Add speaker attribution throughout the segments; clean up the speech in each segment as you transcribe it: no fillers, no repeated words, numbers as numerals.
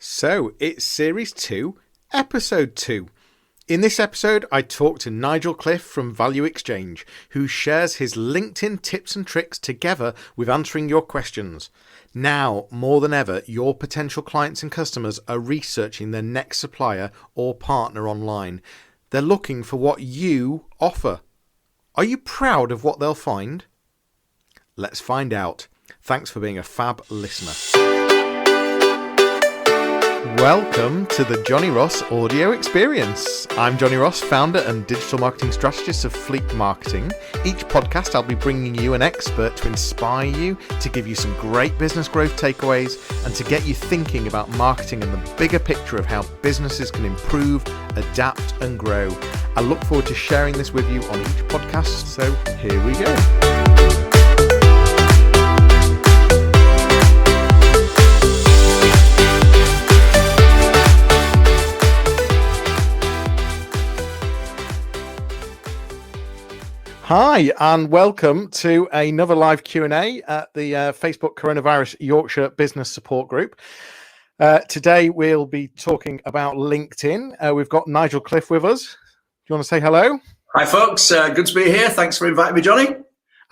Speaker 1: So it's Series 2, Episode 2. In this episode, I talk to Nigel Cliffe from Value Exchange, who shares his LinkedIn tips and tricks together with answering your questions. Now, more than ever, your potential clients and customers are researching their next supplier or partner online. They're looking for what you offer. Are you proud of what they'll find? Let's find out. Thanks for being a fab listener. Welcome to the Johnny Ross Audio Experience. I'm Johnny Ross, founder and digital marketing strategist of Fleek Marketing. Each podcast, I'll be bringing you an expert to inspire you, to give you some great business growth takeaways, and to get you thinking about marketing and the bigger picture of how businesses can improve, adapt, and grow. I look forward to sharing this with you on each podcast, so here we go. Hi, and welcome to another live Q&A at the Facebook Coronavirus Yorkshire Business Support Group. Today, we'll be talking about LinkedIn. We've got Nigel Cliffe with us. Do you want to say hello?
Speaker 2: Hi, folks. Good to be here. Thanks for inviting me, Johnny.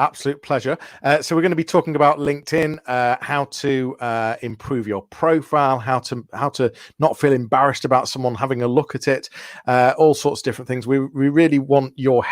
Speaker 1: Absolute pleasure. So we're going to be talking about LinkedIn, how to improve your profile, how to not feel embarrassed about someone having a look at it, all sorts of different things. We really want your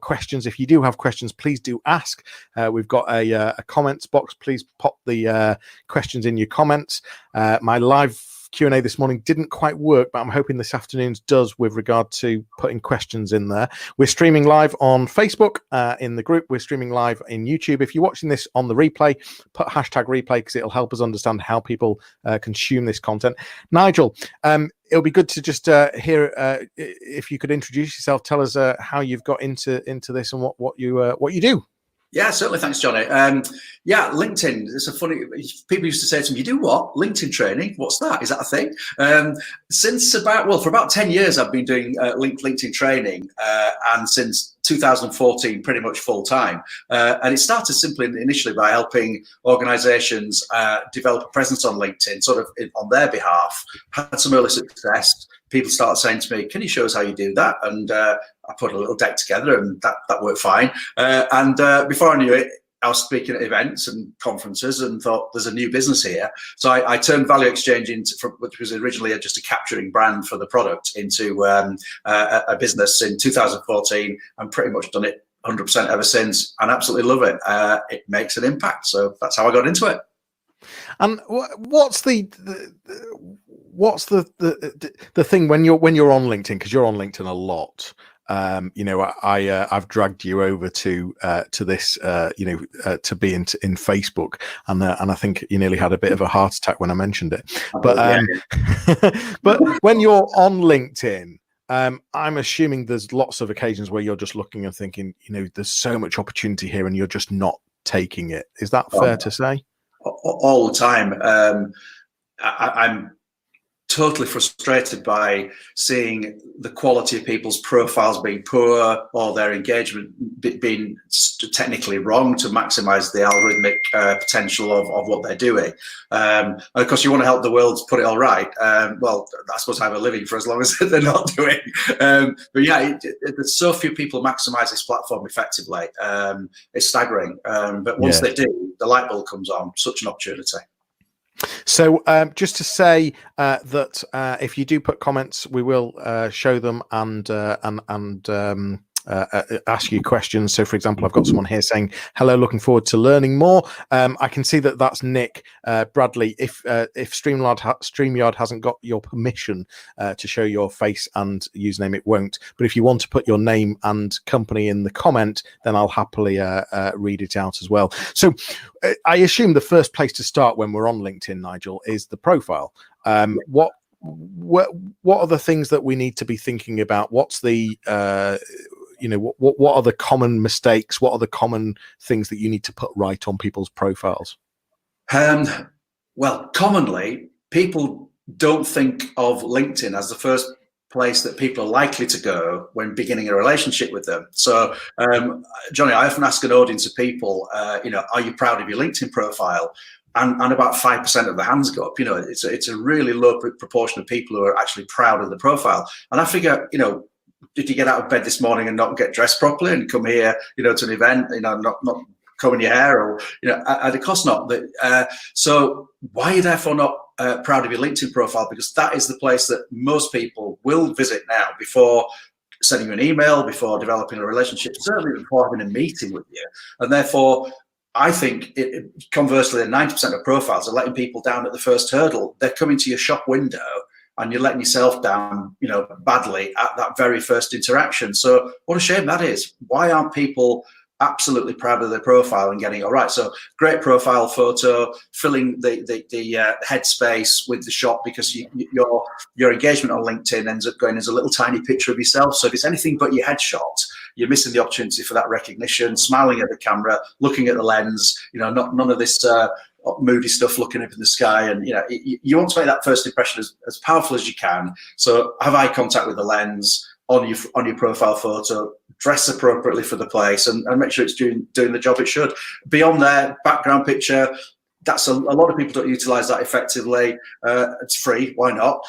Speaker 1: questions. If you do have questions, please do ask. We've got a comments box. Please pop the questions in your comments. My live Q&A this morning didn't quite work, but I'm hoping this afternoon's does with regard to putting questions in there. We're streaming live on Facebook in the group. We're streaming live in YouTube. If you're watching this on the replay, put hashtag replay because it'll help us understand how people consume this content. Nigel, it'll be good to just hear if you could introduce yourself. Tell us how you've got into this and what you do.
Speaker 2: Yeah, certainly. Thanks, Johnny. LinkedIn. It's a funny. People used to say to me, "You do what? LinkedIn training? What's that? Is that a thing?" For about 10 years, I've been doing LinkedIn training, and since 2014, pretty much full time. And it started simply initially by helping organisations develop a presence on LinkedIn, sort of on their behalf. Had some early success. People started saying to me, "Can you show us how you do that?" And I put a little deck together, and that worked fine. Before I knew it, I was speaking at events and conferences, and thought, "There's a new business here." So I turned Value Exchange which was originally just a capturing brand for the product, into a business in 2014, and pretty much done it 100% ever since, and absolutely love it. It makes an impact, so that's how I got into it.
Speaker 1: And what's the thing when you're on LinkedIn, because you're on LinkedIn a lot? I've dragged you over to this, to be in Facebook, and I think you nearly had a bit of a heart attack when I mentioned it. But but when you're on LinkedIn, I'm assuming there's lots of occasions where you're just looking and thinking, there's so much opportunity here, and you're just not taking it. Is that fair to say?
Speaker 2: All the time. I'm totally frustrated by seeing the quality of people's profiles being poor, or their engagement being technically wrong to maximize the algorithmic potential of what they're doing. And of course, you want to help the world put it all right. Well, that's supposed to have a living for as long as they're not doing. But yeah, there's so few people maximize this platform effectively. It's staggering. But once they do, the light bulb comes on. Such an opportunity.
Speaker 1: So just to say that if you do put comments, we will show them and ask you questions. So, for example, I've got someone here saying, "Hello, looking forward to learning more." I can see that that's Nick Bradley. If StreamYard hasn't got your permission to show your face and username, it won't. But if you want to put your name and company in the comment, then I'll happily read it out as well. So I assume the first place to start when we're on LinkedIn, Nigel, is the profile. What are the things that we need to be thinking about? What's the what are the common mistakes? What are the common things that you need to put right on people's profiles?
Speaker 2: Well, commonly people don't think of LinkedIn as the first place that people are likely to go when beginning a relationship with them. So, Johnny, I often ask an audience of people, are you proud of your LinkedIn profile? and about 5% of the hands go up. It's a really low proportion of people who are actually proud of the profile. And I figure, did you get out of bed this morning and not get dressed properly and come here, to an event, not combing your hair, or of course not. So why are you therefore not proud of your LinkedIn profile? Because that is the place that most people will visit now before sending you an email, before developing a relationship, certainly before having a meeting with you. And therefore, I think conversely, 90% of profiles are letting people down at the first hurdle. They're coming to your shop window and you're letting yourself down, badly at that very first interaction. So what a shame that is. Why aren't people absolutely proud of their profile and getting all right? So great profile photo, filling the headspace with the shop, because your engagement on LinkedIn ends up going as a little tiny picture of yourself. So if it's anything but your headshot, you're missing the opportunity for that recognition, smiling at the camera, looking at the lens, none of this moody stuff looking up in the sky. And you want to make that first impression as powerful as you can. So have eye contact with the lens on your profile photo, dress appropriately for the place, and make sure it's doing the job it should. Beyond there, background picture, that's a lot of people don't utilize that effectively. It's free, why not?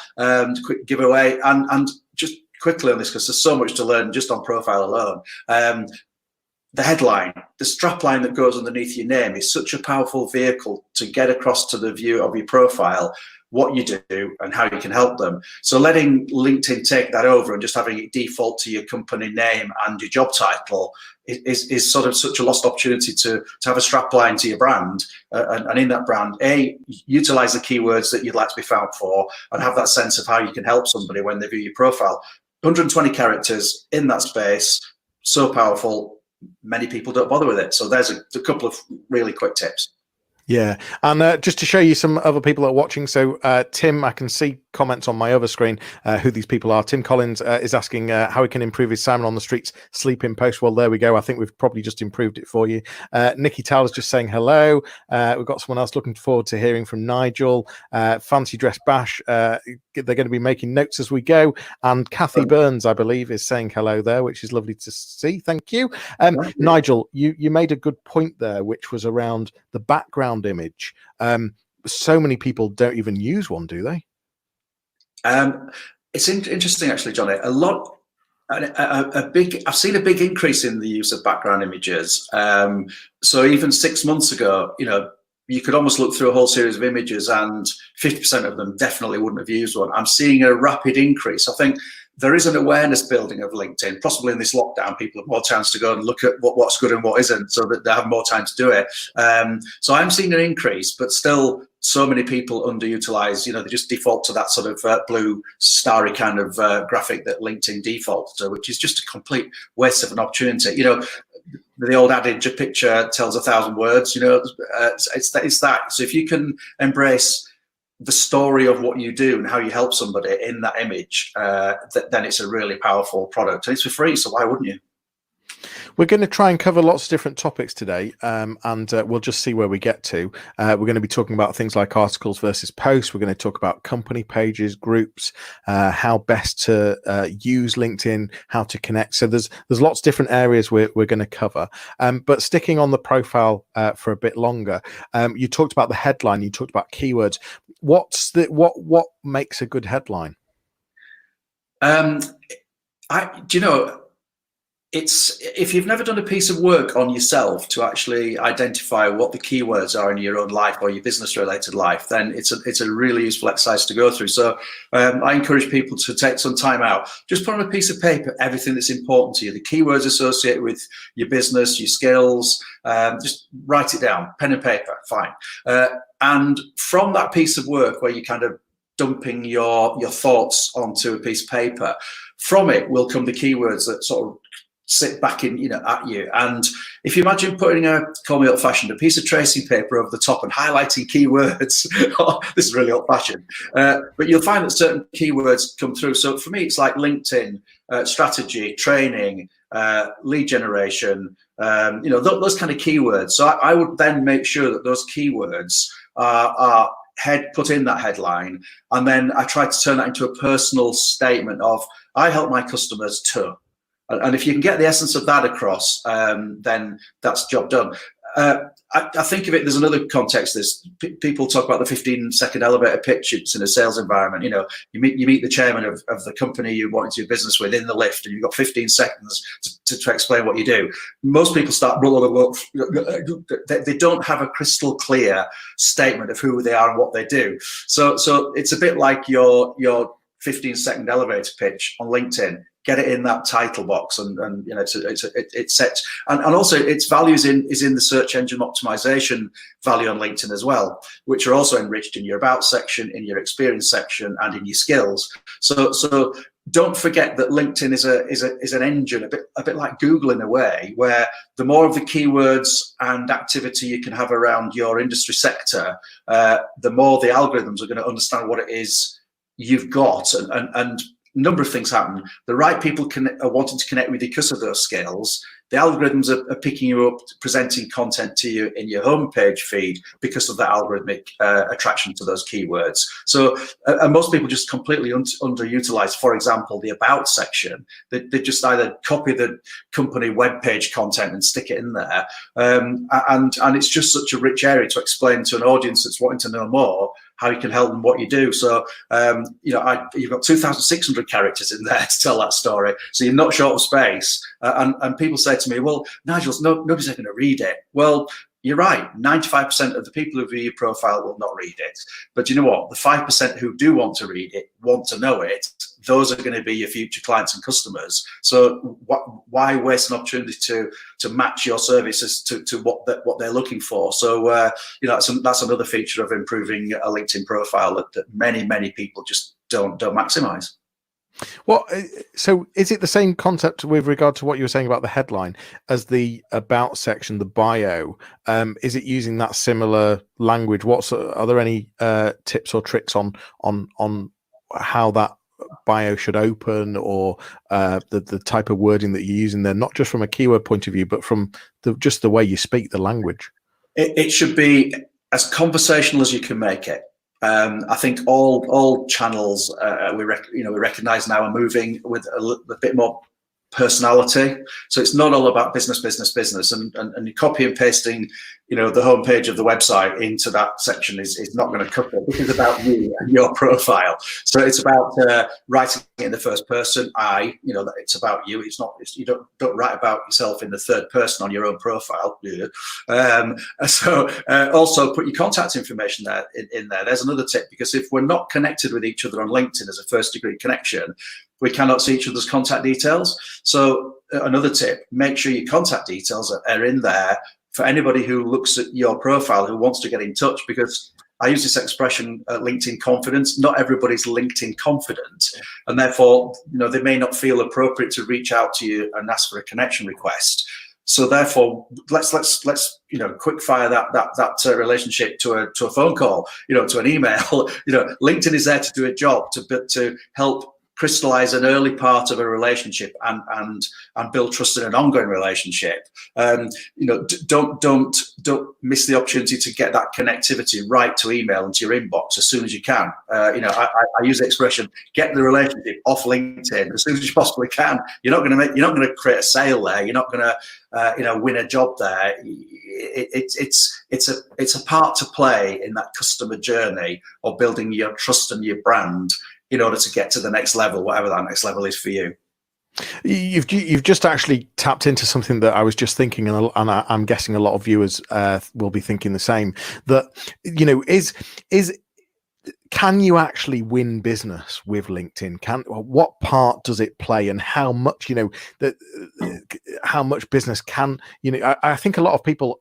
Speaker 2: Quick giveaway. And just quickly on this, because there's so much to learn just on profile alone. The headline, the strapline that goes underneath your name, is such a powerful vehicle to get across to the view of your profile what you do and how you can help them. So letting LinkedIn take that over and just having it default to your company name and your job title is sort of such a lost opportunity to have a strapline to your brand, and in that brand, utilize the keywords that you'd like to be found for, and have that sense of how you can help somebody when they view your profile. 120 characters in that space, so powerful. Many people don't bother with it. So there's a couple of really quick tips.
Speaker 1: Yeah, and just to show you some other people that are watching. So Tim, I can see comments on my other screen who these people are. Tim Collins is asking how he can improve his Simon on the Streets sleeping post. Well, there we go. I think we've probably just improved it for you. Nikki Taylor's just saying hello. We've got someone else looking forward to hearing from Nigel. Fancy Dress Bash. They're going to be making notes as we go. And Kathy Burns, I believe, is saying hello there, which is lovely to see. Thank you. Nigel, you made a good point there, which was around the background image. So many people don't even use one, do they?
Speaker 2: It's interesting, actually, Johnny. I've seen a big increase in the use of background images. So even 6 months ago, you could almost look through a whole series of images and 50% of them definitely wouldn't have used one. I'm seeing a rapid increase. I think there is an awareness building of LinkedIn. Possibly in this lockdown, people have more chance to go and look at what's good and what isn't, so that they have more time to do it. So I'm seeing an increase, but still so many people underutilize. They just default to that sort of blue starry kind of graphic that LinkedIn defaults to, which is just a complete waste of an opportunity. The old adage, a picture tells 1,000 words. It's that. So if you can embrace the story of what you do and how you help somebody in that image, then it's a really powerful product, and it's for free. So why wouldn't you?
Speaker 1: We're going to try and cover lots of different topics today, and we'll just see where we get to. We're going to be talking about things like articles versus posts. We're going to talk about company pages, groups, how best to use LinkedIn, how to connect. So there's lots of different areas we're going to cover. But sticking on the profile for a bit longer, you talked about the headline. You talked about keywords. What makes a good headline?
Speaker 2: It's, if you've never done a piece of work on yourself to actually identify what the keywords are in your own life or your business related life, then it's a really useful exercise to go through. So I encourage people to take some time out, just put on a piece of paper everything that's important to you, the keywords associated with your business, your skills, just write it down, pen and paper, fine. And from that piece of work where you kind of dumping your thoughts onto a piece of paper, from it will come the keywords that sort of sit back in, at you. And if you imagine putting call me old-fashioned, a piece of tracing paper over the top and highlighting keywords, this is really old-fashioned, but you'll find that certain keywords come through. So for me, it's like LinkedIn, strategy, training, lead generation, those kind of keywords. So I would then make sure that those keywords are put in that headline, and then I try to turn that into a personal statement of, I help my customers to. And if you can get the essence of that across, then that's job done. I think of it, there's another context. People talk about the 15-second elevator pitch. It's in a sales environment. You meet the chairman of the company you want to do business with in the lift, and you've got 15 seconds to explain what you do. Most people start, they don't have a crystal clear statement of who they are and what they do. So it's a bit like your 15-second elevator pitch on LinkedIn. Get it in that title box, and it sets, and also its value is in the search engine optimization value on LinkedIn as well, which are also enriched in your about section, in your experience section, and in your skills. So don't forget that LinkedIn is an engine, a bit like Google in a way, where the more of the keywords and activity you can have around your industry sector, the more the algorithms are going to understand what it is you've got, and number of things happen. The right people are wanting to connect with you because of those skills. The algorithms are picking you up, presenting content to you in your homepage feed because of the algorithmic attraction to those keywords. So, and most people just completely underutilize, for example, the about section. They just either copy the company webpage content and stick it in there. And it's just such a rich area to explain to an audience that's wanting to know more how you can help them, what you do. So, you've got 2,600 characters in there to tell that story. So you're not short of space. And people say to me, well, Nigel, nobody's going to read it. Well, you're right. 95% of the people who view your profile will not read it. But you know what? The 5% who do want to read it, want to know it, those are going to be your future clients and customers. So why waste an opportunity to match your services to what they're looking for? So that's another feature of improving a LinkedIn profile that many people just don't maximize.
Speaker 1: Well, so is it the same concept with regard to what you were saying about the headline as the about section, the bio? Is it using that similar language? Are there any tips or tricks on how that bio should open, or the type of wording that you're using there, not just from a keyword point of view, but from just the way you speak the language? It
Speaker 2: should be as conversational as you can make it. I think all channels we recognize now are moving with a bit more personality. So it's not all about business, and you copy and pasting, the homepage of the website into that section is not going to cut it. This is about you and your profile. So it's about writing it in the first person. That it's about you. It's not. You don't write about yourself in the third person on your own profile. Also put your contact information there in there. There's another tip, because if we're not connected with each other on LinkedIn as a first degree connection, we cannot see each other's contact details. So another tip, make sure your contact details are in there for anybody who looks at your profile, who wants to get in touch, because I use this expression, LinkedIn confidence. Not everybody's LinkedIn confident, and therefore, they may not feel appropriate to reach out to you and ask for a connection request. So therefore, let's quick fire that relationship to a phone call, to an email. LinkedIn is there to do a job, to help crystallize an early part of a relationship and build trust in an ongoing relationship. Don't miss the opportunity to get that connectivity right to email into your inbox as soon as you can. I use the expression, get the relationship off LinkedIn as soon as you possibly can. You're not going to create a sale there. You're not going to win a job there. It's a part to play in that customer journey of building your trust and your brand in order to get to the next level, whatever that next level is for you.
Speaker 1: You've just actually tapped into something that I was just thinking, and I'm guessing a lot of viewers will be thinking the same. That can you actually win business with LinkedIn? What part does it play, and how much how much business can I think a lot of people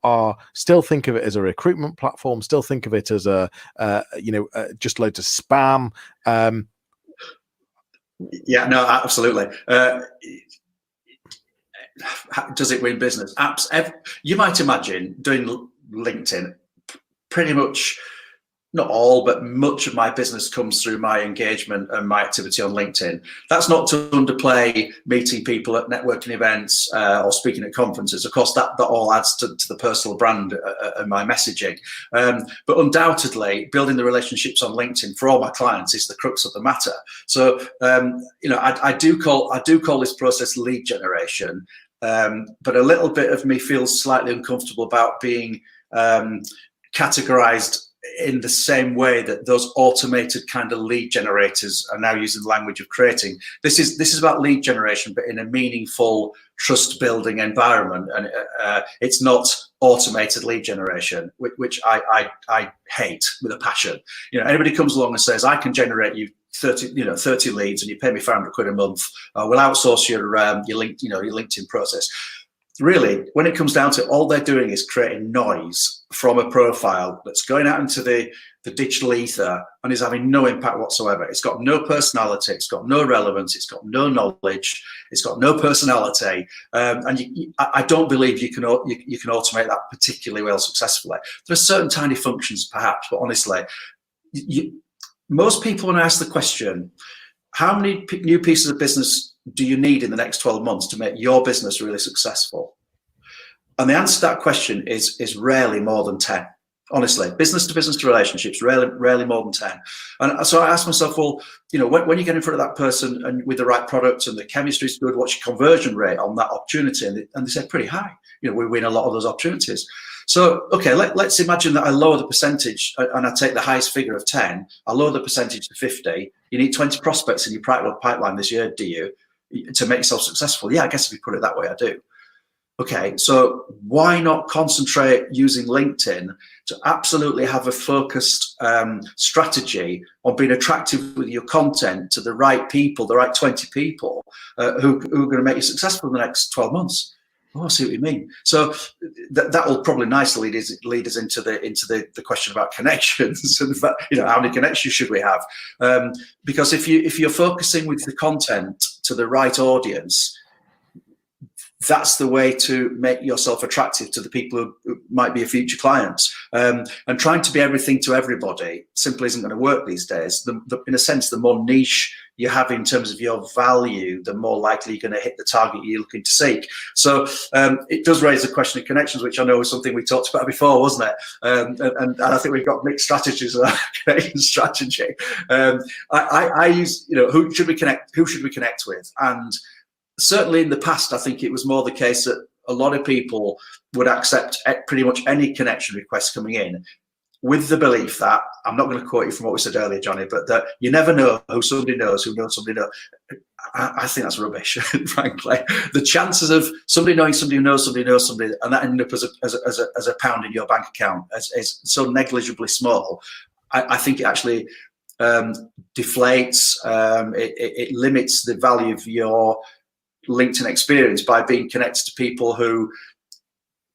Speaker 1: still think of it as a recruitment platform, still think of it as just loads of spam.
Speaker 2: Yeah, no, absolutely. Does it win business? You might imagine doing LinkedIn, pretty much, not all, but much of my business comes through my engagement and my activity on LinkedIn. That's not to underplay meeting people at networking events or speaking at conferences. Of course, that all adds to the personal brand and my messaging. But undoubtedly, building the relationships on LinkedIn for all my clients is the crux of the matter. So, I do call this process lead generation. But a little bit of me feels slightly uncomfortable about being categorized in the same way that those automated kind of lead generators are now using the language of creating. This is about lead generation, but in a meaningful, trust-building environment, and it's not automated lead generation, which I hate with a passion. Anybody comes along and says, I can generate you 30 leads and you pay me £500 a month, we'll outsource your LinkedIn process. Really, when it comes down to it, all they're doing is creating noise from a profile that's going out into the digital ether and is having no impact whatsoever. It's got no personality, it's got no relevance, it's got no knowledge, it's got no personality, and I don't believe you can automate that particularly well successfully. There are certain tiny functions perhaps, but honestly, most people, when I ask the question, how many new pieces of business do you need in the next 12 months to make your business really successful? And the answer to that question is rarely more than 10. Honestly, business to relationships, rarely more than 10. And so I asked myself, well, when you get in front of that person and with the right product and the chemistry is good, what's your conversion rate on that opportunity? And they said pretty high. We win a lot of those opportunities. So, okay, let's imagine that I lower the percentage and I take the highest figure of 10. I lower the percentage to 50. You need 20 prospects in your pipeline this year, do you, to make yourself successful? Yeah, I guess if you put it that way, I do. Okay, so why not concentrate using LinkedIn to absolutely have a focused strategy on being attractive with your content to the right people, the right 20 people who are going to make you successful in the next 12 months? Oh, I see what you mean. So that will probably nicely lead us into the question about connections and how many connections should we have? Because if you're focusing with the content to the right audience, that's the way to make yourself attractive to the people who might be a future clients. And trying to be everything to everybody simply isn't going to work these days. In a sense, the more niche you have in terms of your value, the more likely you're going to hit the target you're looking to seek. So it does raise the question of connections, which I know was something we talked about before, wasn't it? And I think we've got mixed strategies on our connection strategy. I use, who should we connect with? And certainly in the past, I think it was more the case that a lot of people would accept pretty much any connection request coming in with the belief that, I'm not going to quote you from what we said earlier, Johnny, but that you never know who somebody knows who knows somebody knows. I think that's rubbish, frankly. The chances of somebody knowing somebody who knows somebody knows somebody and that ending up as a pound in your bank account is so negligibly small. I think it actually deflates, it limits the value of your LinkedIn experience by being connected to people who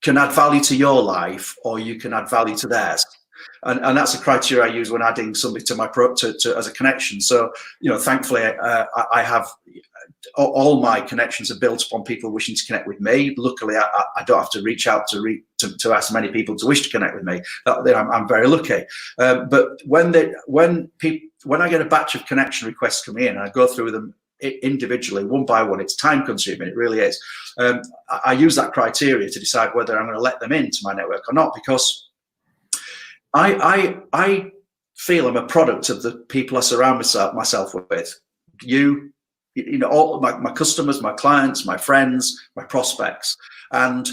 Speaker 2: can add value to your life or you can add value to theirs. And that's a criteria I use when adding somebody to my as a connection. So, thankfully, I have all my connections are built upon people wishing to connect with me. Luckily, I don't have to reach out to ask many people to wish to connect with me. I'm very lucky. But when I get a batch of connection requests come in, I go through them individually, one by one. It's time consuming, it really is. I use that criteria to decide whether I'm going to let them into my network or not, because I feel I'm a product of the people I surround myself with. All my customers, my clients, my friends, my prospects, and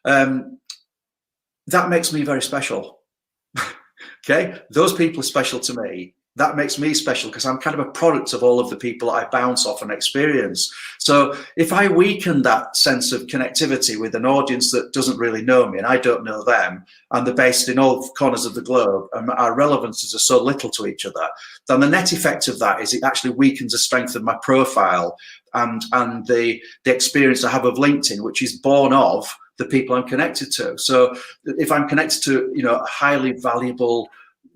Speaker 2: that makes me very special. Okay, those people are special to me. That makes me special because I'm kind of a product of all of the people I bounce off and experience. So if I weaken that sense of connectivity with an audience that doesn't really know me and I don't know them, and they're based in all corners of the globe and our relevances are so little to each other, then the net effect of that is it actually weakens the strength of my profile and the experience I have of LinkedIn, which is born of the people I'm connected to. So if I'm connected to a highly valuable,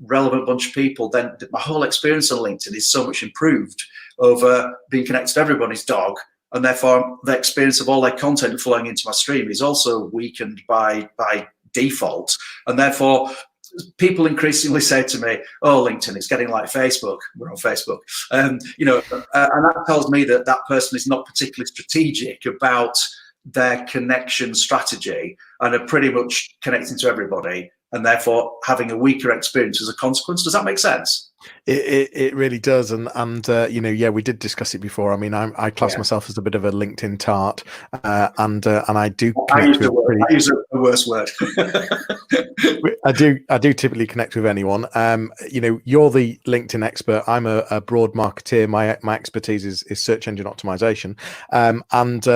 Speaker 2: relevant bunch of people, then my whole experience on LinkedIn is so much improved over being connected to everybody's dog, and therefore the experience of all their content flowing into my stream is also weakened by default. And therefore people increasingly say to me, oh, LinkedIn, it's getting like Facebook. We're on Facebook. And that tells me that that person is not particularly strategic about their connection strategy and are pretty much connecting to everybody, and therefore having a weaker experience as a consequence. Does that make sense?
Speaker 1: It really does, and yeah, we did discuss it before. I mean, I class myself as a bit of a LinkedIn tart, and I do connect with pretty.
Speaker 2: I use the worst word.
Speaker 1: I do typically connect with anyone. You're the LinkedIn expert. I'm a broad marketeer. My expertise is search engine optimization, and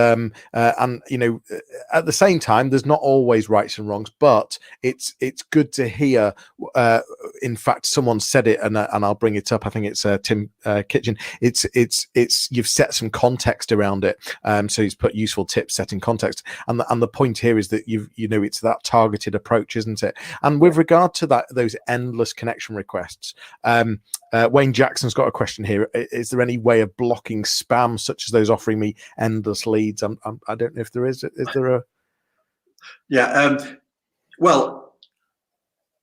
Speaker 1: at the same time, there's not always rights and wrongs, but it's good to hear. In fact, someone said it, and I'll bring it up. I think it's Tim Kitchen. It's you've set some context around it. So he's put useful tips set in context, and the point here is that it's that targeted approach, isn't it? And with regard to those endless connection requests, Wayne Jackson's got a question here. Is there any way of blocking spam, such as those offering me endless leads? I don't know if there is. Is there a?
Speaker 2: Yeah. Well,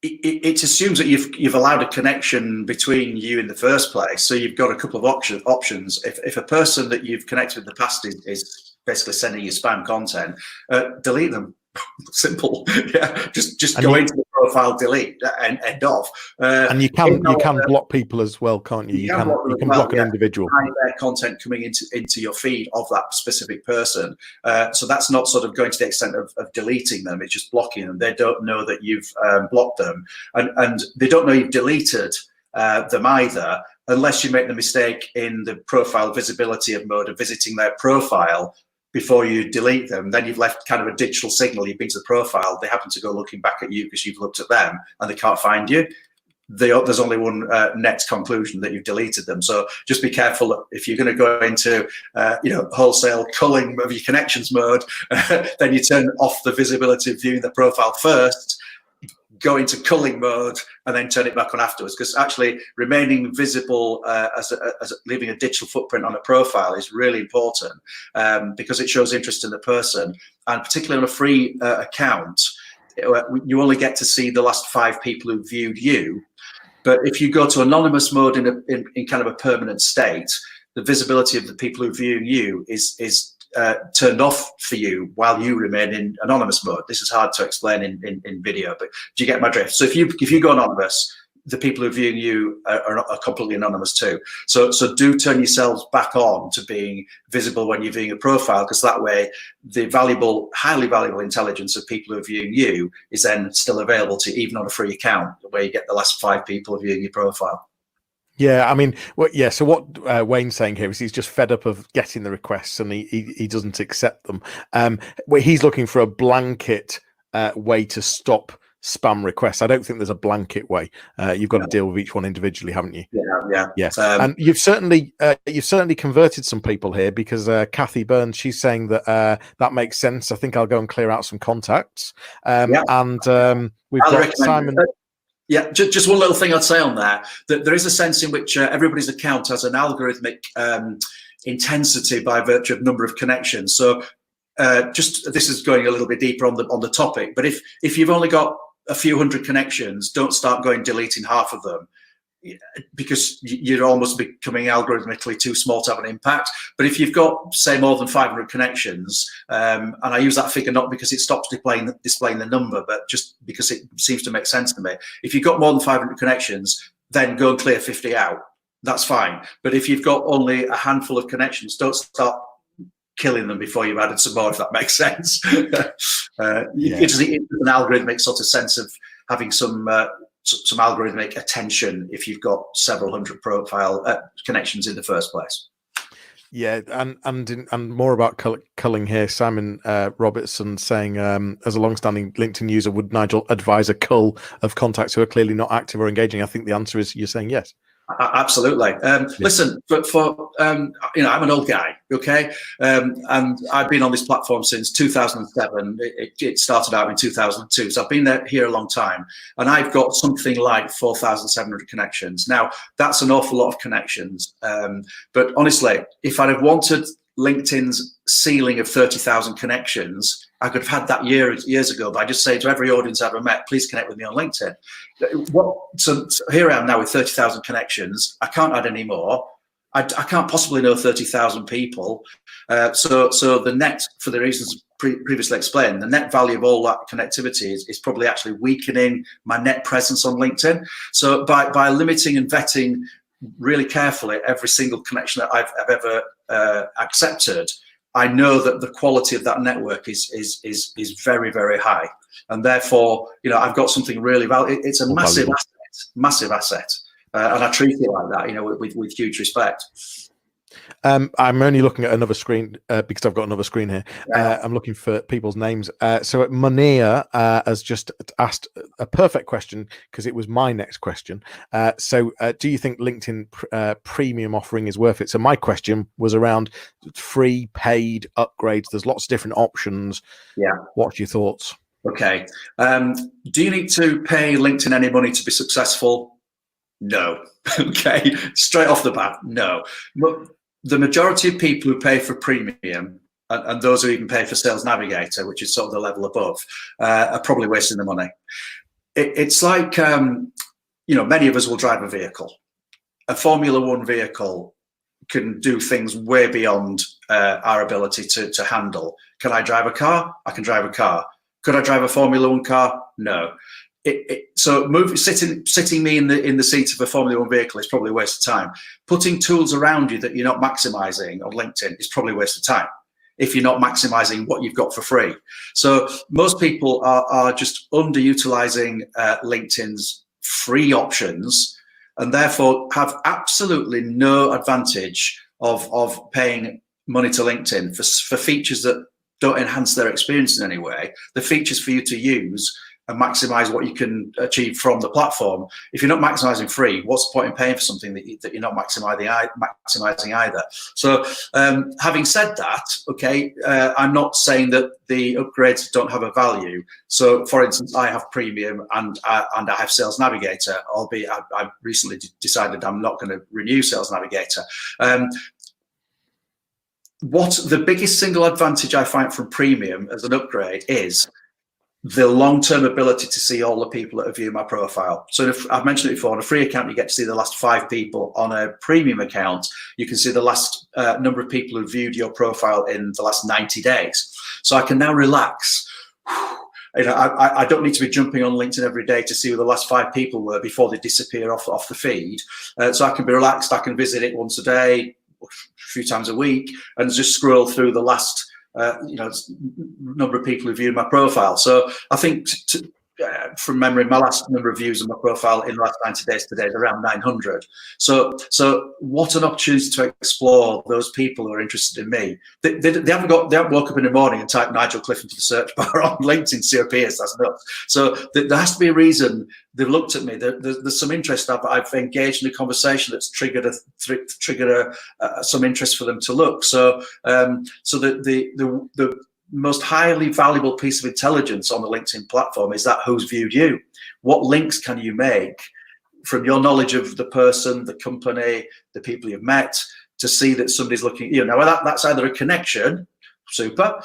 Speaker 2: it assumes that you've allowed a connection between you in the first place. So you've got a couple of options. If a person that you've connected in the past is basically sending you spam content, delete them. Simple. Yeah, just go into the profile, delete, and end off.
Speaker 1: And you can block people as well, can't you? You can block an individual.
Speaker 2: Their content coming into your feed of that specific person. So that's not sort of going to the extent of deleting them. It's just blocking them. They don't know that you've blocked them, and they don't know you've deleted them either, unless you make the mistake in the profile visibility of mode of visiting their profile before you delete them. Then you've left kind of a digital signal. You've been to the profile, they happen to go looking back at you because you've looked at them and they can't find you. There's only one net conclusion, that you've deleted them. So just be careful if you're going to go into wholesale culling of your connections mode. Then you turn off the visibility of viewing the profile first, go into culling mode, and then turn it back on afterwards. Because actually remaining visible as leaving a digital footprint on a profile is really important, because it shows interest in the person. And particularly on a free account, you only get to see the last 5 people who viewed you. But if you go to anonymous mode in kind of a permanent state, the visibility of the people who view you is turned off for you while you remain in anonymous mode. This is hard to explain in video, but do you get my drift? So if you go anonymous, the people who are viewing you are completely anonymous too. So do turn yourselves back on to being visible when you're viewing a profile, because that way the highly valuable intelligence of people who are viewing you is then still available to you, even on a free account, where you get the last 5 people viewing your profile.
Speaker 1: Yeah, I mean, so what Wayne's saying here is he's just fed up of getting the requests and he doesn't accept them. He's looking for a blanket way to stop spam requests. I don't think there's a blanket way. You've got to deal with each one individually, haven't you?
Speaker 2: Yeah.
Speaker 1: Yes. And you've certainly converted some people here, because Kathy Burns, she's saying that that makes sense. I think I'll go and clear out some contacts. And we've got Simon.
Speaker 2: Yeah, just one little thing I'd say on that there is a sense in which everybody's account has an algorithmic intensity by virtue of number of connections. So this is going a little bit deeper on the topic, but if you've only got a few hundred connections, don't start deleting half of them, because you're almost becoming algorithmically too small to have an impact. But if you've got, say, more than 500 connections, and I use that figure not because it stops displaying the number, but just because it seems to make sense to me. If you've got more than 500 connections, then go and clear 50 out. That's fine. But if you've got only a handful of connections, don't start killing them before you've added some more, if that makes sense. It's an algorithmic sort of sense of having some algorithmic attention if you've got several hundred profile connections in the first place.
Speaker 1: Yeah, and more about culling here. Simon Robertson saying, as a long-standing LinkedIn user, would Nigel advise a cull of contacts who are clearly not active or engaging? I think the answer is you're saying yes.
Speaker 2: Absolutely. Listen, for I'm an old guy, okay, and I've been on this platform since 2007. It started out in 2002, so I've been here a long time, and I've got something like 4,700 connections. Now, that's an awful lot of connections, but honestly, if I'd have wanted LinkedIn's ceiling of 30,000 connections, I could have had that years ago, but I just say to every audience I've ever met, please connect with me on LinkedIn. So here I am now with 30,000 connections. I can't add any more. I can't possibly know 30,000 people. So the net, for the reasons previously explained, the net value of all that connectivity is probably actually weakening my net presence on LinkedIn. So by limiting and vetting really carefully every single connection that I've ever accepted, I know that the quality of that network is very, very high, and therefore, I've got something really valuable. It's a massive asset, and I treat it like that, with huge respect.
Speaker 1: I'm only looking at another screen because I've got another screen here. I'm looking for people's names. So Munir has just asked a perfect question because it was my next question. So do you think LinkedIn premium offering is worth it? So my question was around free, paid, upgrades. There's lots of different options.
Speaker 2: Yeah.
Speaker 1: What's your thoughts?
Speaker 2: Okay. Do you need to pay LinkedIn any money to be successful? No. Okay. Straight off the bat, no. But the majority of people who pay for premium, and those who even pay for Sales Navigator, which is sort of the level above, are probably wasting the money. It's like, many of us will drive a vehicle. A Formula One vehicle can do things way beyond our ability to handle. Can I drive a car? I can drive a car. Could I drive a Formula One car? No. So sitting me in the seat of a Formula One vehicle is probably a waste of time. Putting tools around you that you're not maximizing on LinkedIn is probably a waste of time if you're not maximizing what you've got for free. So most people are just underutilizing LinkedIn's free options, and therefore have absolutely no advantage of paying money to LinkedIn for features that don't enhance their experience in any way. The features for you to use and maximize what you can achieve from the platform. If you're not maximizing free, what's the point in paying for something that you're not maximizing either? So having said that, okay, I'm not saying that the upgrades don't have a value. So for instance, I have premium and I have Sales Navigator, albeit I recently decided I'm not going to renew Sales Navigator. What the biggest single advantage I find from premium as an upgrade is the long-term ability to see all the people that have viewed my profile. So if I've mentioned it before, on a free account, you get to see the last 5 people. On a premium account, you can see the last number of people who viewed your profile in the last 90 days. So I can now relax. I don't need to be jumping on LinkedIn every day to see who the last 5 people were before they disappear off the feed. So I can be relaxed. I can visit it once a day, a few times a week, and just scroll through the last number of people who viewed my profile. So I think from memory, my last number of views on my profile in the last 90 days today is around 900. So what an opportunity to explore those people who are interested in me. They haven't woke up in the morning and typed Nigel Cliffe into the search bar on LinkedIn, COPS, that's nuts. So there has to be a reason they've looked at me. There's some interest. I've engaged in a conversation that's triggered some interest for them to look. So the most highly valuable piece of intelligence on the LinkedIn platform is that who's viewed you. What links can you make from your knowledge of the person, the company, the people you've met, to see that somebody's looking, now that's either a connection, super,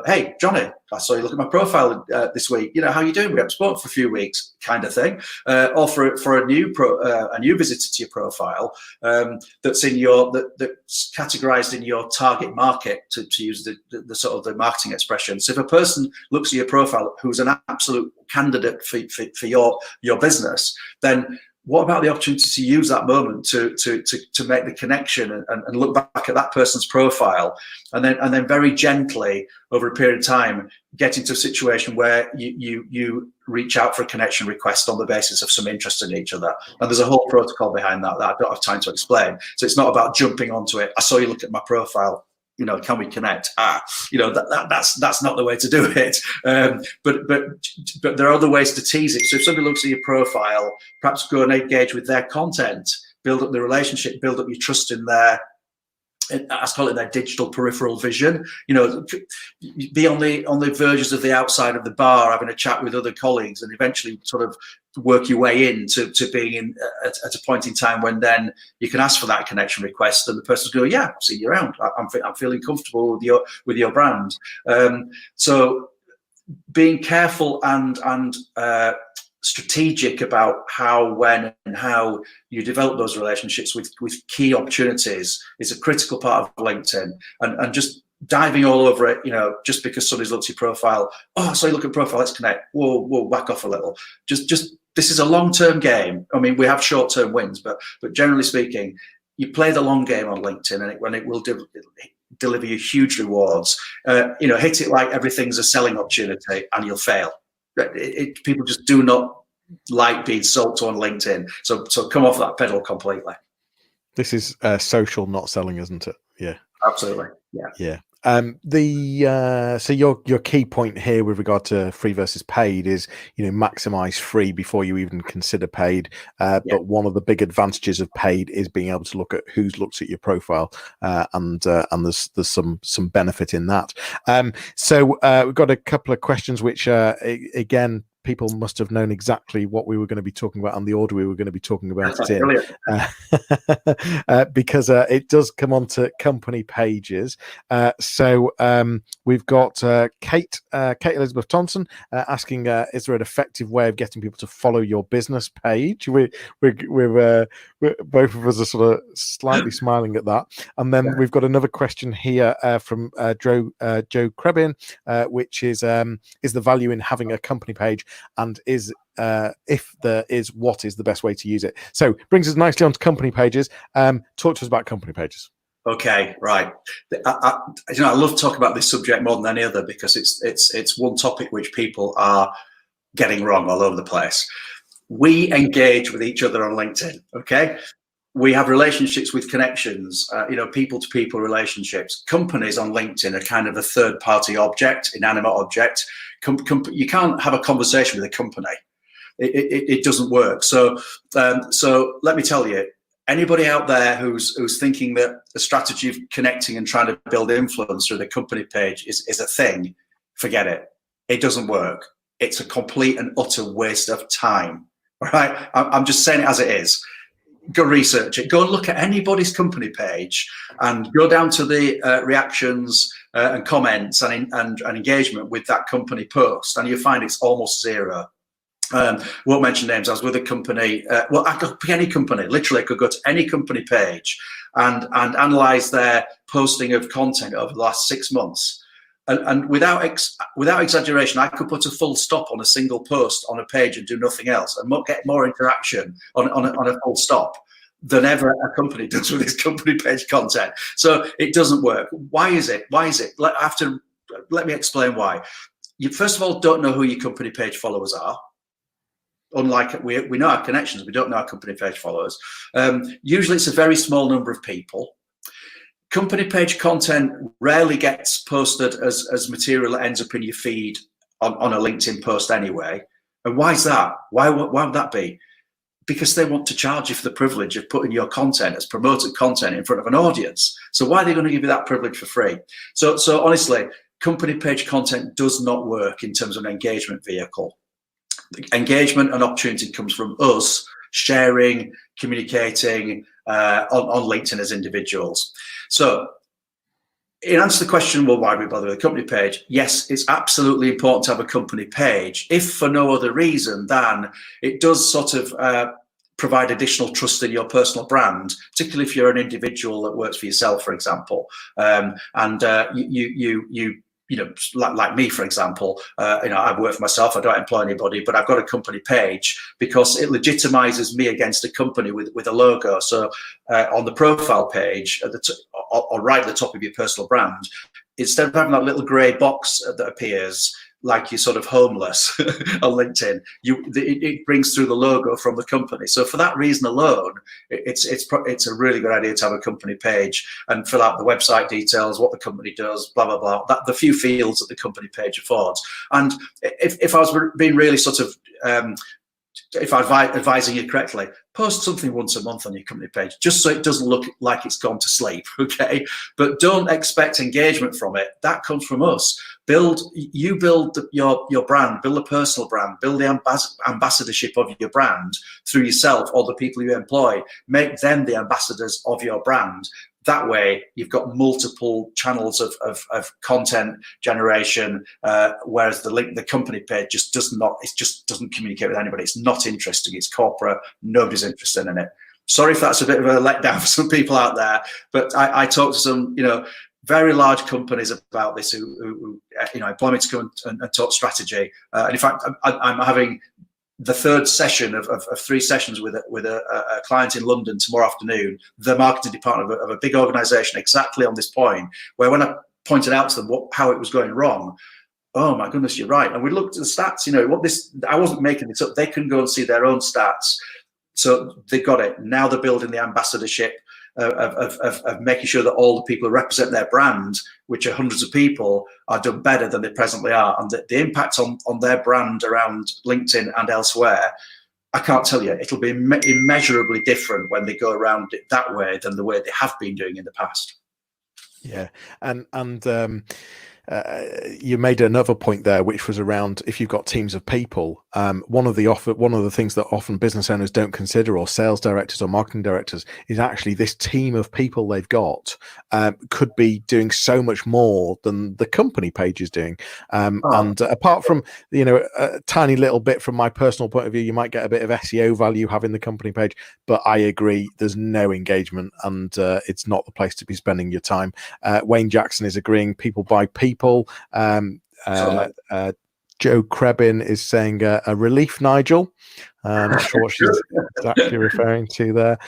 Speaker 2: hey, Johnny, I saw you look at my profile this week, how you doing? We haven't spoken for a few weeks, kind of thing. Or for a new visitor to your profile that's categorized in your target market, to use the sort of the marketing expression. So if a person looks at your profile who's an absolute candidate for your business, then what about the opportunity to use that moment to make the connection and look back at that person's profile, and then very gently over a period of time get into a situation where you reach out for a connection request on the basis of some interest in each other. And there's a whole protocol behind that I don't have time to explain. So it's not about jumping onto it. I saw you look at my profile. Can we connect? That's not the way to do it. But there are other ways to tease it. So if somebody looks at your profile, perhaps go and engage with their content, build up the relationship, build up your trust in their, I call it their digital peripheral vision. Be on the verges of the outside of the bar, having a chat with other colleagues, and eventually sort of work your way into being at a point in time when then you can ask for that connection request, and the person's going, yeah, I'll see you around. I'm feeling comfortable with your brand. So being careful and strategic about how, when, and how you develop those relationships with key opportunities is a critical part of LinkedIn. And just diving all over it, just because somebody's looked at your profile, so you look at profile, let's connect. Whoa, back off a little. Just this is a long-term game. I mean, we have short-term wins, but generally speaking, you play the long game on LinkedIn, and it will deliver you huge rewards. Hit it like everything's a selling opportunity, and you'll fail. People just do not like being sold to on LinkedIn. So come off that pedal completely.
Speaker 1: This is social, not selling, isn't it? Yeah,
Speaker 2: absolutely. Yeah.
Speaker 1: So your key point here with regard to free versus paid is, maximize free before you even consider paid. But one of the big advantages of paid is being able to look at who's looked at your profile, and there's some benefit in that. So we've got a couple of questions which again, people must have known exactly what we were going to be talking about and the order we were going to be talking about it in, because it does come on to company pages. So we've got Kate Elizabeth Thompson asking, is there an effective way of getting people to follow your business page? We're both of us are sort of slightly smiling at that. And then we've got another question here from Joe Krebin, which is the value in having a company page, and if there is, what is the best way to use it? So brings us nicely onto company pages. Talk to us about company pages.
Speaker 2: Okay, right. I love talking about this subject more than any other, because it's one topic which people are getting wrong all over the place. We engage with each other on LinkedIn. Okay, we have relationships with connections, people-to-people relationships. Companies on LinkedIn are kind of a third-party object, inanimate object. You can't have a conversation with a company. It doesn't work. So let me tell you, anybody out there who's thinking that the strategy of connecting and trying to build influence through the company page is a thing, forget it. It doesn't work. It's a complete and utter waste of time. All right? I'm just saying it as it is. Go research it. Go and look at anybody's company page and go down to the reactions and comments and engagement with that company post, and you'll find it's almost zero. Won't mention names. I was with a company. I could pick any company. Literally, I could go to any company page and analyze their posting of content over the last 6 months. And without exaggeration, I could put a full stop on a single post on a page and do nothing else, and get more interaction on a full stop than ever a company does with its company page content. So it doesn't work. Why is it? Let me explain why. You first of all don't know who your company page followers are. Unlike we know our connections, we don't know our company page followers. Usually it's a very small number of people. Company page content rarely gets posted as material that ends up in your feed on a LinkedIn post anyway. And why is that? Why would that be? Because they want to charge you for the privilege of putting your content as promoted content in front of an audience. So why are they going to give you that privilege for free? So honestly, company page content does not work in terms of an engagement vehicle. Engagement and opportunity comes from us sharing, communicating on LinkedIn as individuals. So in answer to the question, well, why do we bother with a company page? Yes, it's absolutely important to have a company page, if for no other reason than it does sort of provide additional trust in your personal brand, particularly if you're an individual that works for yourself, for example. Like me, for example, I work for myself. I don't employ anybody, but I've got a company page because it legitimizes me against a company with a logo. So on the profile page, or right at the top of your personal brand, instead of having that little grey box that appears like you're sort of homeless on LinkedIn, it brings through the logo from the company. So for that reason alone, it's a really good idea to have a company page and fill out the website details, what the company does, blah, blah, blah, the few fields that the company page affords. And if I was being really sort of, if I'm advising you correctly, post something once a month on your company page, just so it doesn't look like it's gone to sleep, okay? But don't expect engagement from it. That comes from us. Build your brand, build a personal brand, build the ambassadorship of your brand through yourself or the people you employ. Make them the ambassadors of your brand. That way, you've got multiple channels of content generation, whereas the company page just doesn't communicate with anybody. It's not interesting. It's corporate. Nobody's interested in it. Sorry if that's a bit of a letdown for some people out there, but I talked to some, very large companies about this who employ me to go and talk strategy. And in fact, I'm having the third session of 3 sessions with a client in London tomorrow afternoon, the marketing department of a big organization, exactly on this point, where when I pointed out to them how it was going wrong, oh my goodness, you're right. And we looked at the stats, I wasn't making this up. They can go and see their own stats. So they got it. Now they're building the ambassadorship of making sure that all the people who represent their brand, which are hundreds of people, are done better than they presently are. And the impact on their brand around LinkedIn and elsewhere, I can't tell you. It'll be immeasurably different when they go around it that way than the way they have been doing in the past.
Speaker 1: Yeah, and you made another point there, which was around if you've got teams of people. One of the things that often business owners don't consider, or sales directors or marketing directors, is actually this team of people they've got could be doing so much more than the company page is doing. And apart from a tiny little bit from my personal point of view, you might get a bit of SEO value having the company page. But I agree, there's no engagement, and it's not the place to be spending your time. Wayne Jackson is agreeing. People buy people. Joe Krebin is saying a relief, Nigel. Not sure what she's exactly referring to there.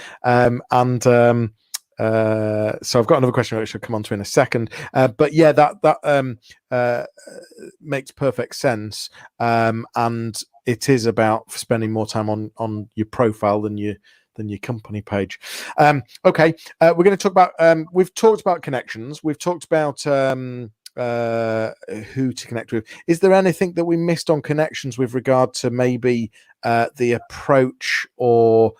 Speaker 1: So I've got another question which I'll come on to in a second. But yeah, that makes perfect sense. And it is about spending more time on your profile than your company page. Okay, we're going to talk about. We've talked about connections. We've talked about who to connect with. Is there anything that we missed on connections with regard to maybe the approach, or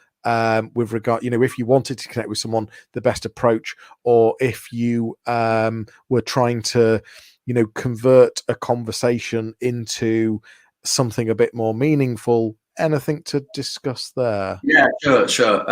Speaker 1: with regard, if you wanted to connect with someone, the best approach, or if you were trying to, convert a conversation into something a bit more meaningful? Anything to discuss there?
Speaker 2: Yeah, sure.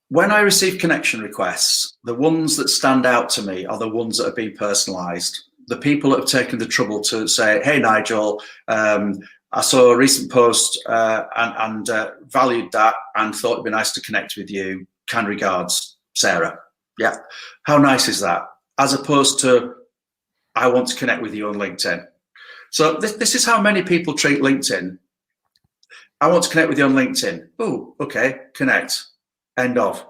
Speaker 2: When I receive connection requests, the ones that stand out to me are the ones that have been personalized. The people that have taken the trouble to say, hey, Nigel, I saw a recent post and valued that and thought it'd be nice to connect with you. Kind regards, Sarah. Yeah. How nice is that? As opposed to, I want to connect with you on LinkedIn. So this is how many people treat LinkedIn. I want to connect with you on LinkedIn. Oh, okay, connect. End of.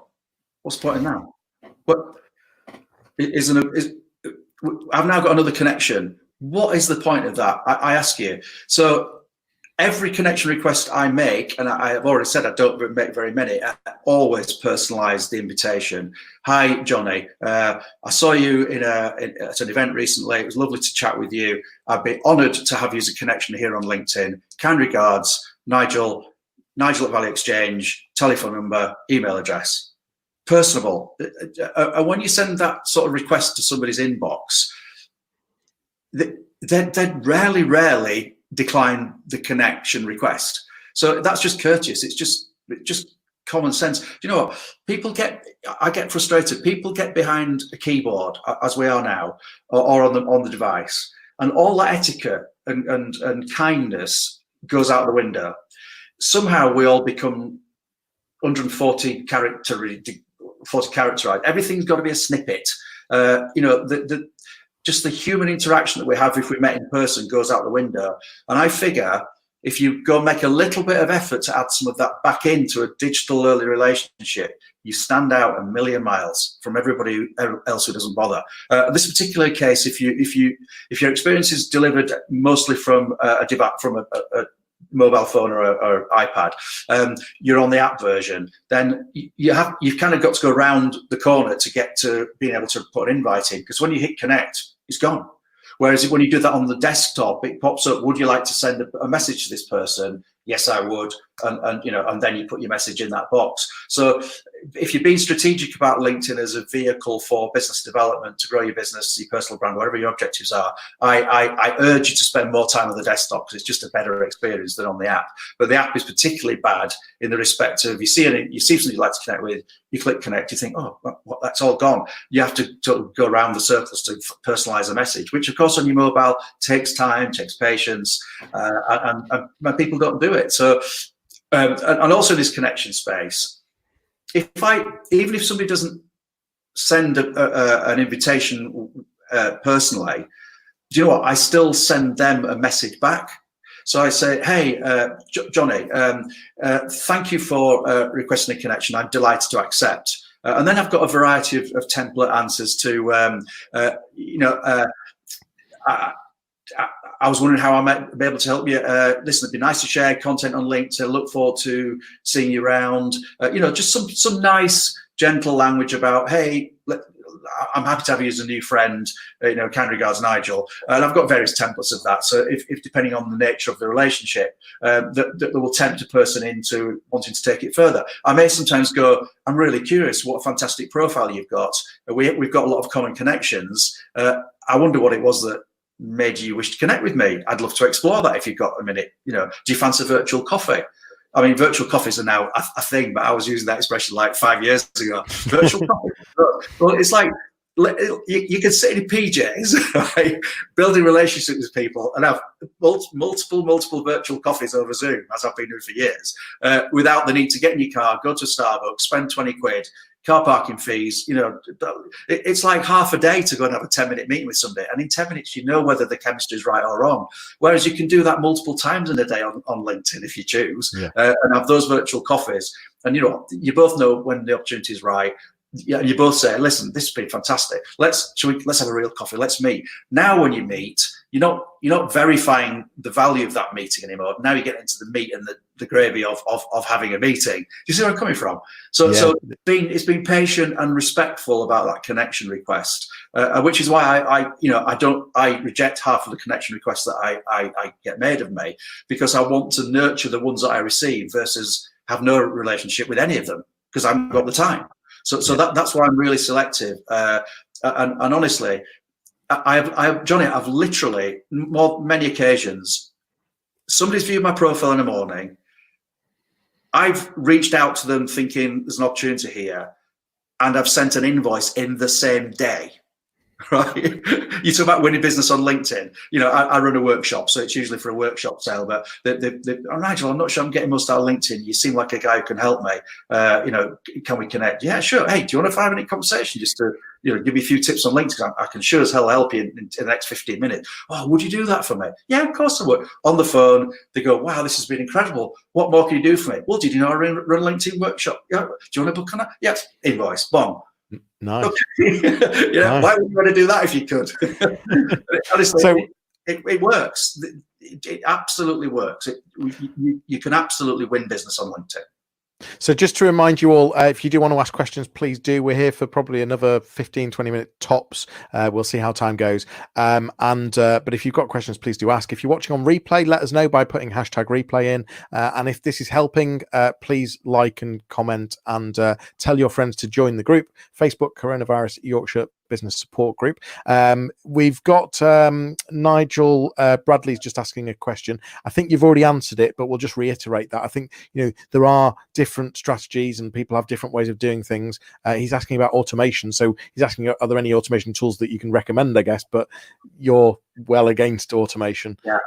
Speaker 2: What's the point in that? I've now got another connection. What is the point of that? I ask you. So every connection request I make, and I have already said I don't make very many, I always personalize the invitation. Hi, Johnny. I saw you at an event recently. It was lovely to chat with you. I'd be honored to have you as a connection here on LinkedIn. Kind regards, Nigel at Value Exchange, telephone number, email address. Personable. And when you send that sort of request to somebody's inbox, they rarely decline the connection request. So that's just courteous. It's just common sense. You know what? I get frustrated. People get behind a keyboard, as we are now, or on the device, and all that etiquette and kindness goes out the window. Somehow we all become 140 characterized. Everything's got to be a snippet. Just the human interaction that we have if we met in person goes out the window. And I figure if you go make a little bit of effort to add some of that back into a digital early relationship, you stand out a million miles from everybody else who doesn't bother. This particular case, if your experience is delivered mostly from a mobile phone or iPad, you're on the app version, then you've kind of got to go around the corner to get to being able to put an invite in, because when you hit connect, it's gone. Whereas when you do that on the desktop, it pops up, would you like to send a message to this person? Yes, I would. And then you put your message in that box. So if you're being strategic about LinkedIn as a vehicle for business development, to grow your business, your personal brand, whatever your objectives are, I urge you to spend more time on the desktop, because it's just a better experience than on the app. But the app is particularly bad in the respect of, you see somebody you'd like to connect with, you click connect, you think, oh, well, that's all gone. You have to go around the circles to personalize a message, which of course on your mobile takes time, takes patience, and people don't do it. So, and also this connection space, even if somebody doesn't send an invitation personally, do you know what? I still send them a message back. So I say, hey, Johnny, thank you for requesting a connection. I'm delighted to accept. And then I've got a variety of template answers to, I was wondering how I might be able to help you. Listen, it'd be nice to share content on LinkedIn. Look forward to seeing you around. Just some nice, gentle language about, hey, I'm happy to have you as a new friend. Kind regards, Nigel. And I've got various templates of that. So if depending on the nature of the relationship, that will tempt a person into wanting to take it further. I may sometimes go, I'm really curious what a fantastic profile you've got. We've got a lot of common connections. I wonder what it was that made you wish to connect with me. I'd love to explore that if you've got a minute. Do you fancy virtual coffee? I mean, virtual coffees are now a thing, but I was using that expression like 5 years ago. Virtual coffee. Well, it's like you can sit in PJs, right, building relationships with people, and have multiple virtual coffees over Zoom, as I've been doing for years, without the need to get in your car, go to Starbucks, spend 20 quid, car parking fees. It's like half a day to go and have a 10-minute meeting with somebody, and in 10 minutes you know whether the chemistry is right or wrong. Whereas you can do that multiple times in a day on LinkedIn if you choose, and have those virtual coffees. And you both know when the opportunity is right. You both say, listen, this has been fantastic. Let's have a real coffee. Let's meet. Now when you meet, you're not verifying the value of that meeting anymore. Now you get into the meat and the gravy of having a meeting. Do you see where I'm coming from? So it's been patient and respectful about that connection request, which is why I reject half of the connection requests that I get made of me, because I want to nurture the ones that I receive versus have no relationship with any of them, because I haven't got the time. So that's why I'm really selective. And honestly, Johnny, I've literally, many occasions, somebody's viewed my profile in the morning. I've reached out to them thinking there's an opportunity here, and I've sent an invoice in the same day. Right? You talk about winning business on LinkedIn. I run a workshop, so it's usually for a workshop sale. But Nigel, I'm not sure I'm getting most out of LinkedIn. You seem like a guy who can help me. Can we connect? Yeah, sure. Hey, do you want a 5-minute conversation just to give me a few tips on LinkedIn? I can sure as hell help you in the next 15 minutes. Oh, would you do that for me? Yeah, of course I would. On the phone, they go, wow, this has been incredible. What more can you do for me? Well, did you know I run a LinkedIn workshop? Yeah. Do you want to book on that? Yes. Invoice. Boom.
Speaker 1: Nice.
Speaker 2: Nice. Why would you want to do that if you could? Honestly, so it works. It absolutely works. You can absolutely win business on LinkedIn.
Speaker 1: So just to remind you all, if you do want to ask questions, please do. We're here for probably another 15-20 minute tops. We'll see how time goes. But if you've got questions, please do ask. If you're watching on replay, let us know by putting #replay in. And if this is helping, please like and comment, and tell your friends to join the group. Facebook Coronavirus Yorkshire Business Support Group. We've got Nigel Bradley's just asking a question. I think you've already answered it, but we'll just reiterate that. I think there are different strategies and people have different ways of doing things. He's asking about automation, so he's asking, are there any automation tools that you can recommend, I guess, but you're well against automation.
Speaker 2: Yeah,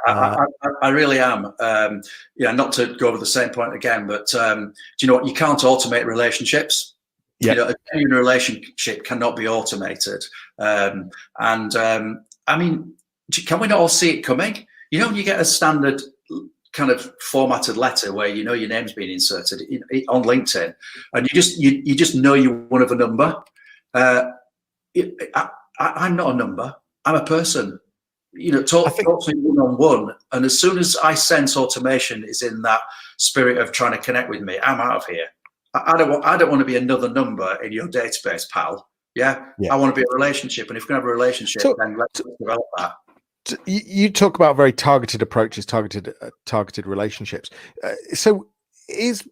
Speaker 2: I really am. Not to go over the same point again, but do you know what? You can't automate relationships.
Speaker 1: Yeah.
Speaker 2: A genuine relationship cannot be automated. I mean, can we not all see it coming? You get a standard kind of formatted letter where your name's been inserted on LinkedIn, and you just know you're one of a number. I'm not a number. I'm a person. Talk to me one-on-one, and as soon as I sense automation is in that spirit of trying to connect with me, I'm out of here. I don't want to be another number in your database, pal. Yeah? I want to be a relationship, and if we're going to have a relationship, then let's develop that.
Speaker 1: You talk about very targeted approaches, targeted relationships. Is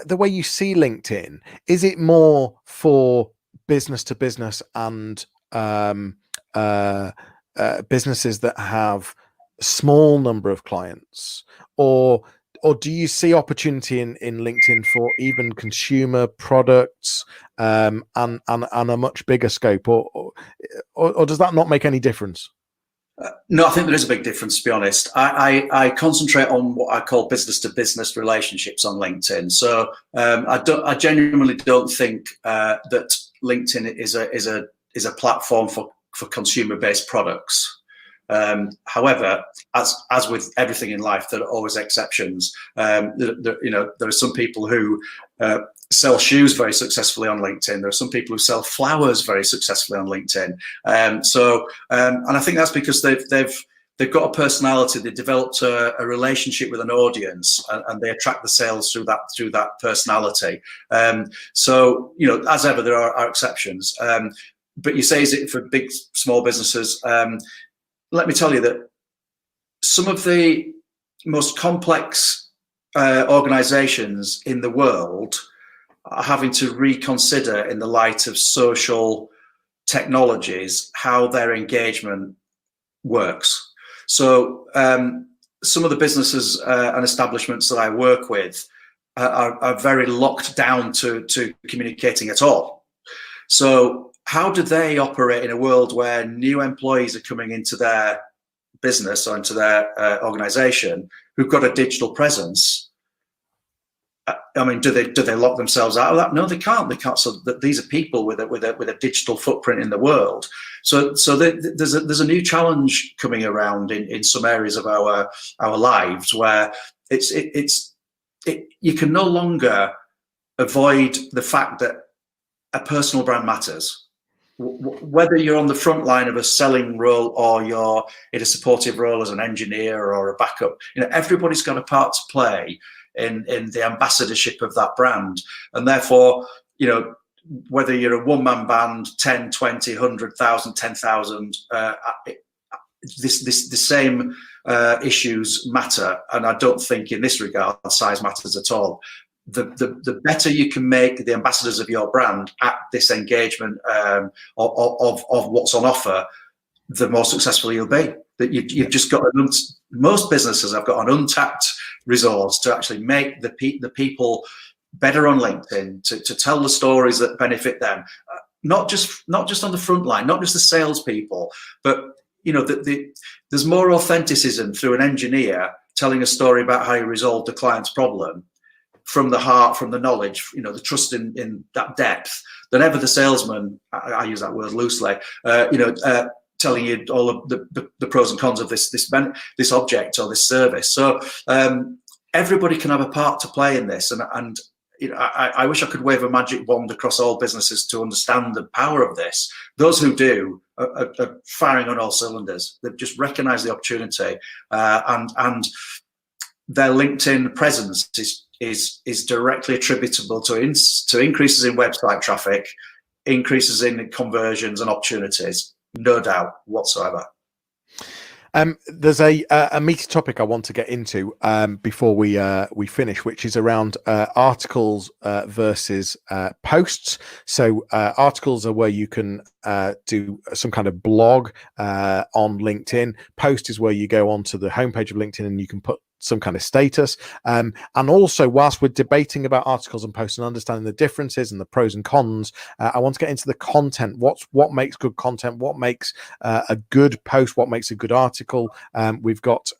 Speaker 1: the way you see LinkedIn, is it more for business to business and businesses that have a small number of clients, or do you see opportunity in LinkedIn for even consumer products and a much bigger scope, or does that not make any difference?
Speaker 2: No, I think there is a big difference, to be honest. I concentrate on what I call business to business relationships on LinkedIn. So I genuinely don't think that LinkedIn is a platform for consumer based products. However, as with everything in life, there are always exceptions. There are some people who sell shoes very successfully on LinkedIn. There are some people who sell flowers very successfully on LinkedIn. And I think that's because they've got a personality. They developed a relationship with an audience, and they attract the sales through that personality. So as ever, there are exceptions. But you say, is it for big, small businesses? Let me tell you that some of the most complex organizations in the world are having to reconsider, in the light of social technologies, how their engagement works. So some of the businesses and establishments that I work with are very locked down to communicating at all. So how do they operate in a world where new employees are coming into their business or into their organization who've got a digital presence? I mean, do they lock themselves out of that? No, they can't. They can't. So these are people with a digital footprint in the world. So there's a new challenge coming around in some areas of our lives where you can no longer avoid the fact that a personal brand matters. Whether you're on the front line of a selling role or you're in a supportive role as an engineer or a backup, everybody's got a part to play in the ambassadorship of that brand. And therefore, whether you're a one-man band, 10, 20, 100,000, 10,000, the same issues matter. And I don't think in this regard, size matters at all. The better you can make the ambassadors of your brand at this engagement of what's on offer, the more successful you'll be. That you've just got most businesses have got an untapped resource to actually make the people better on LinkedIn, to tell the stories that benefit them, not just on the front line, not just the salespeople, but there's more authenticism through an engineer telling a story about how you resolved a client's problem, from the heart, from the knowledge, the trust in that depth, than ever the salesman, I use that word loosely, telling you all of the pros and cons of this object or this service. So everybody can have a part to play in this, and I wish I could wave a magic wand across all businesses to understand the power of this. Those who do are firing on all cylinders. They've just recognised the opportunity, and their LinkedIn presence is directly attributable to increases in website traffic, increases in conversions and opportunities, no doubt whatsoever.
Speaker 1: There's a meaty topic I want to get into before we finish, which is around articles versus posts. So articles are where you can do some kind of blog on LinkedIn. Post is where you go onto the homepage of LinkedIn and you can put some kind of status. And also, whilst we're debating about articles and posts and understanding the differences and the pros and cons, I want to get into the content. What makes good content? What makes a good post? What makes a good article? We've got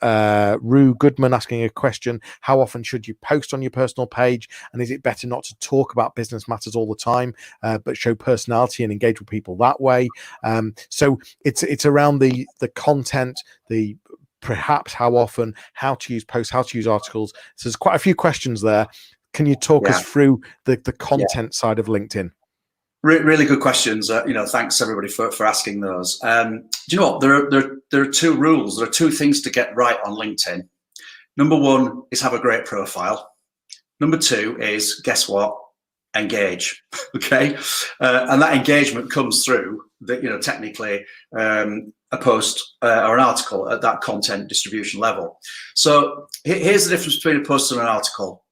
Speaker 1: Rue Goodman asking a question: how often should you post on your personal page? And is it better not to talk about business matters all the time, but show personality and engage with people that way? So it's around the content, the perhaps how often, how to use posts, how to use articles. So there's quite a few questions there. Can you talk us through the content side of LinkedIn?
Speaker 2: Really good questions. Thanks everybody for asking those. Do you know what? There are two rules. There are two things to get right on LinkedIn. Number one is have a great profile. Number two is, guess what? engage. Okay, and that engagement comes through that, technically a post or an article at that content distribution level. So here's the difference between a post and an article.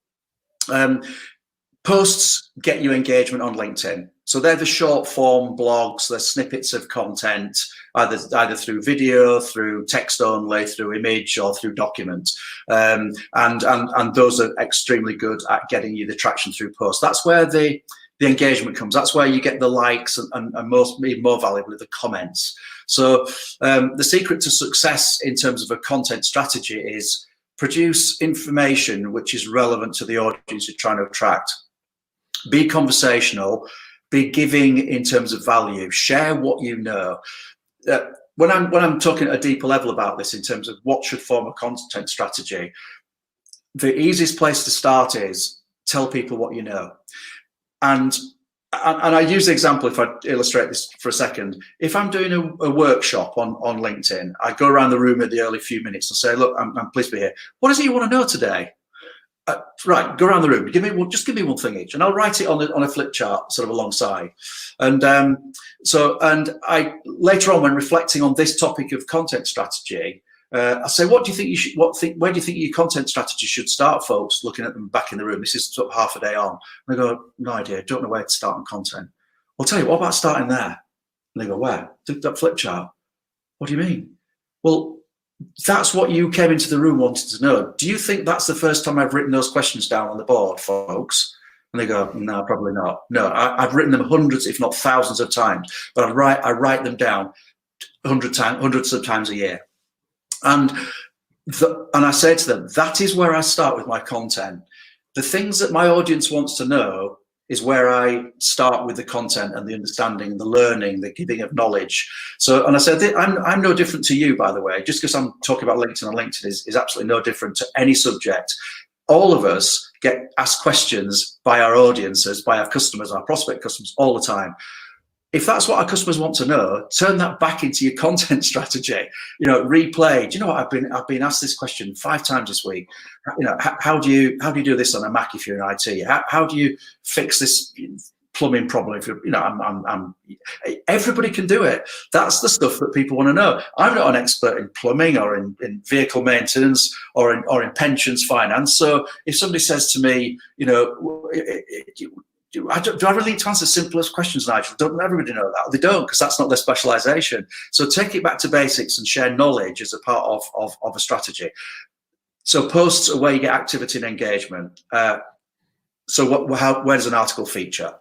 Speaker 2: Posts get you engagement on LinkedIn. So they're the short form blogs, they're snippets of content, either through video, through text only, through image, or through document. And those are extremely good at getting you the traction through posts. That's where the engagement comes. That's where you get the likes and more valuably, the comments. So the secret to success in terms of a content strategy is produce information which is relevant to the audience you're trying to attract. Be conversational, be giving in terms of value, share what you know. When I'm talking at a deeper level about this in terms of what should form a content strategy, the easiest place to start is tell people what you know. And I use the example, if I illustrate this for a second, if I'm doing a workshop on LinkedIn, I go around the room in the early few minutes and say, look, I'm pleased to be here. What is it you want to know today? Right, go around the room. Just give me one thing each, and I'll write it on a flip chart, sort of alongside. And I later on, when reflecting on this topic of content strategy, I say, what do you think you should? Where do you think your content strategy should start, folks? Looking at them back in the room. This is sort of half a day on. And I go, no idea. Don't know where to start on content. I'll tell you. What about starting there? And they go, where? That flip chart. What do you mean? Well, that's what you came into the room wanting to know. Do you think that's the first time I've written those questions down on the board, folks? And they go, no, probably not. No, I've written them hundreds, if not thousands of times, but I write them down hundreds of times a year. And I say to them, that is where I start with my content. The things that my audience wants to know is where I start with the content and the understanding, the learning, the giving of knowledge. So, and I said, I'm no different to you, by the way. Just because I'm talking about LinkedIn, and LinkedIn is absolutely no different to any subject. All of us get asked questions by our audiences, by our customers, our prospect customers all the time. If that's what our customers want to know, turn that back into your content strategy. Replay. Do you know what? I've been asked this question 5 times this week. How do you do this on a Mac if you're in IT? How do you fix this plumbing problem if you're, everybody can do it. That's the stuff that people want to know. I'm not an expert in plumbing or in vehicle maintenance or in pensions finance. So if somebody says to me, do I really need to answer simplest questions, Nigel? Don't everybody know that? They don't, because that's not their specialization. So take it back to basics and share knowledge as a part of a strategy. So posts are where you get activity and engagement. So where does an article feature?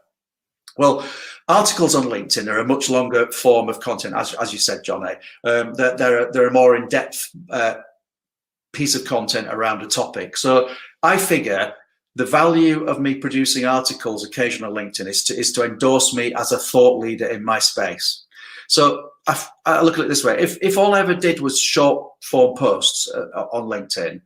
Speaker 2: Well, articles on LinkedIn are a much longer form of content, as you said, Johnny. They're a more in-depth piece of content around a topic. So I figure the value of me producing articles occasionally on LinkedIn is to endorse me as a thought leader in my space. So I look at it this way: if all I ever did was short form posts on LinkedIn,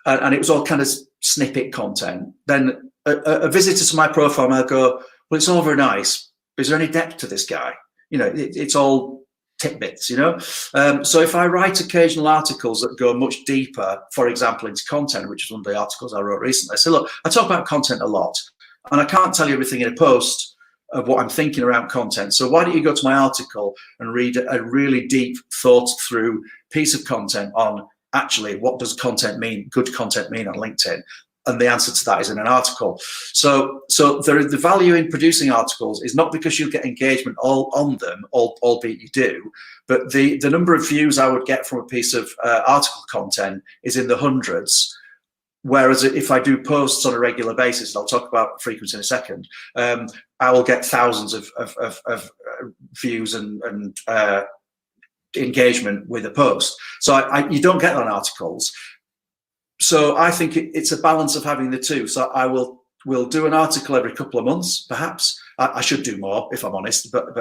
Speaker 2: and it was all kind of snippet content, then a visitor to my profile might go, well, it's all very nice, but is there any depth to this guy? It's all tidbits, So if I write occasional articles that go much deeper, for example, into content, which is one of the articles I wrote recently, I say, look, I talk about content a lot, and I can't tell you everything in a post of what I'm thinking around content. So why don't you go to my article and read a really deep, thought through piece of content on actually what does content mean, good content mean on LinkedIn? And the answer to that is in an article. So the value in producing articles is not because you'll get engagement all on them, albeit you do, but the number of views I would get from a piece of article content is in the hundreds. Whereas if I do posts on a regular basis, and I'll talk about frequency in a second, I will get thousands of views and engagement with a post. So you don't get that on articles. So I think it's a balance of having the two. So I will do an article every couple of months, perhaps. I should do more, if I'm honest, but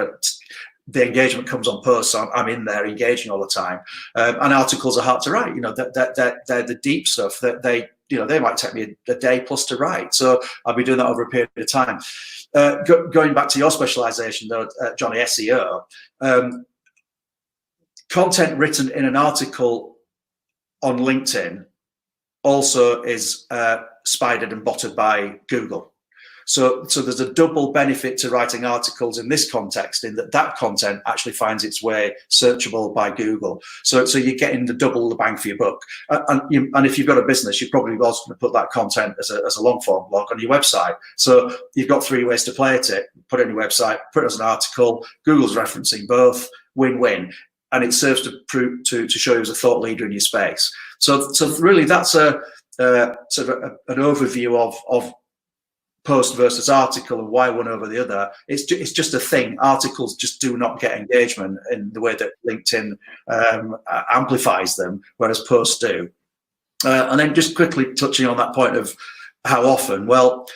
Speaker 2: the engagement comes on posts. So I'm in there engaging all the time. And articles are hard to write. They're the deep stuff that they might take me a day plus to write. So I'll be doing that over a period of time. Going back to your specialization, though, Johnny, SEO, content written in an article on LinkedIn also is spidered and botted by Google. So there's a double benefit to writing articles in this context, in that content actually finds its way searchable by Google. So you're getting double the bang for your buck. And if you've got a business, you're probably also going to put that content as a long form blog on your website. So you've got 3 ways to play at it: put it on your website, put it as an article. Google's referencing both. Win-win. And it serves to prove to show you as a thought leader in your space. So really, that's a sort of an overview of post versus article and why one over the other. It's just a thing. Articles just do not get engagement in the way that LinkedIn amplifies them, whereas posts do. And then just quickly touching on that point of how often. Well,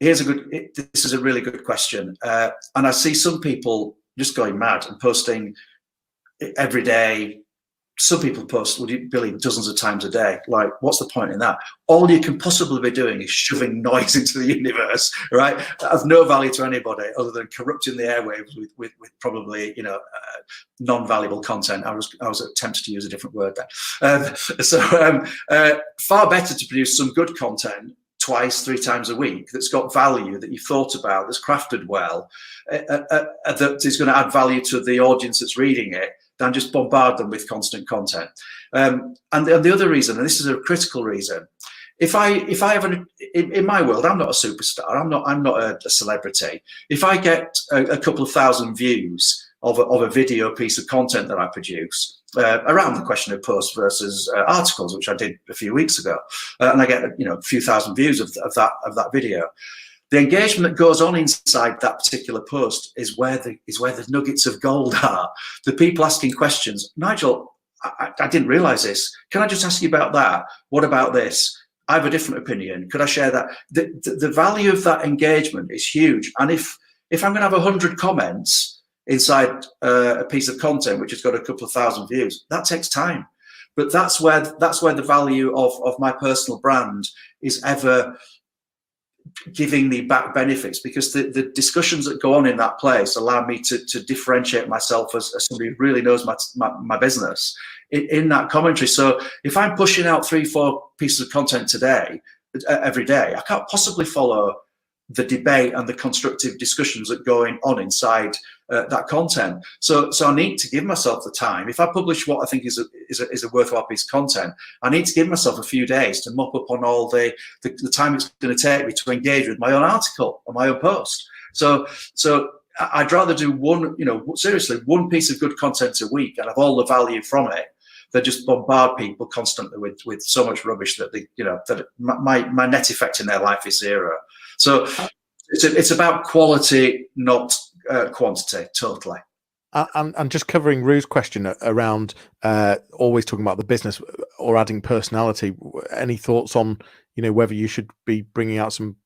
Speaker 2: this is a really good question, and I see some people just going mad and posting every day. Some people post, would you believe, dozens of times a day. Like, what's the point in that? All you can possibly be doing is shoving noise into the universe, right? That has no value to anybody other than corrupting the airwaves with probably, non-valuable content. I was tempted to use a different word there. Far better to produce some good content 2-3 times a week that's got value, that you've thought about, that's crafted well, that is going to add value to the audience that's reading it, than just bombard them with constant content. And the other reason, and this is a critical reason, if I have in my world, I'm not a superstar, I'm not a celebrity. If I get a couple of thousand views of a video piece of content that I produce around the question of posts versus articles, which I did a few weeks ago, and I get a few thousand views of that video, the engagement that goes on inside that particular post is where the nuggets of gold are. The people asking questions. Nigel, I didn't realize this. Can I just ask you about that? What about this? I have a different opinion. Could I share that? The value of that engagement is huge. And if I'm going to have 100 comments inside a piece of content which has got a couple of thousand views, that takes time. But that's where the value of my personal brand is ever giving me back benefits, because the discussions that go on in that place allow me to differentiate myself as somebody who really knows my business in that commentary. So if I'm pushing out 3-4 pieces of content every day, I can't possibly follow the debate and the constructive discussions that are going on inside that content. So I need to give myself the time. If I publish what I think is a worthwhile piece of content, I need to give myself a few days to mop up on all the time it's going to take me to engage with my own article or my own post. So I'd rather do one piece of good content a week and have all the value from it than just bombard people constantly with so much rubbish that my net effect in their life is zero. So it's about quality, not quantity, totally.
Speaker 1: And just covering Rue's question around always talking about the business or adding personality. Any thoughts on whether you should be bringing out some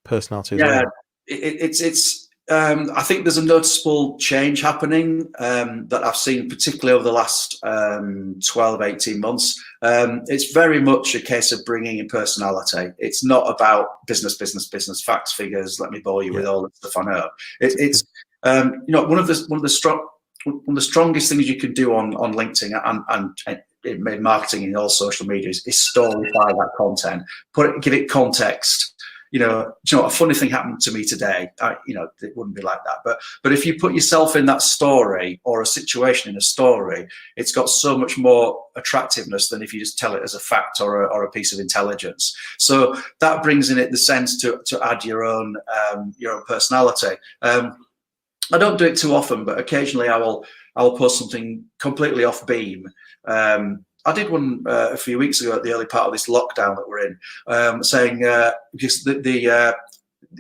Speaker 1: personality as well?
Speaker 2: It's I think there's a noticeable change happening that I've seen, particularly over the last 12, 18 months. It's very much a case of bringing in personality. It's not about business, facts, figures. Let me bore you with all the stuff I know. It's one of the strongest things you can do on LinkedIn and in marketing in all social media is storify that content. Give it context. A funny thing happened to me today. It wouldn't be like that. But if you put yourself in that story or a situation in a story, it's got so much more attractiveness than if you just tell it as a fact or a piece of intelligence. So that brings in it the sense to add your own personality. I don't do it too often, but occasionally I will post something completely off beam. I did one a few weeks ago at the early part of this lockdown that we're in, saying because the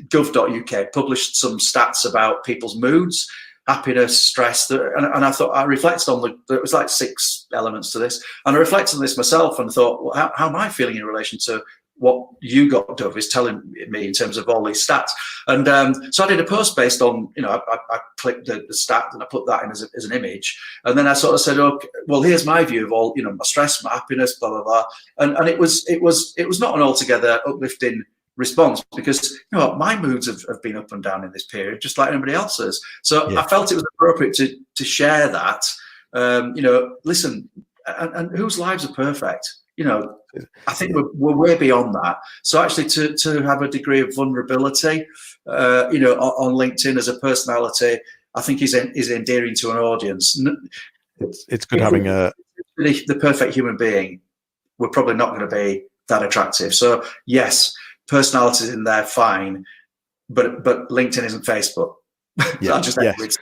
Speaker 2: gov.uk published some stats about people's moods, happiness, stress, and I thought I reflected on there was like 6 elements to this, and I reflected on this myself and thought, well, how am I feeling in relation to what you got Dove is telling me in terms of all these stats? And so I did a post based on, I clicked the stat and I put that in as an image. And then I sort of said, okay, well, here's my view of all, my stress, my happiness, blah, blah, blah. And it was not an altogether uplifting response, because my moods have been up and down in this period, just like anybody else's. So yeah. I felt it was appropriate to share that. Listen, and whose lives are perfect? I think we're way beyond that. So actually to have a degree of vulnerability, on LinkedIn as a personality, I think is endearing to an audience.
Speaker 1: It's good having
Speaker 2: the perfect human being. We're probably not going to be that attractive. So yes, personalities in there, fine, but LinkedIn isn't Facebook.
Speaker 1: Yeah, yes.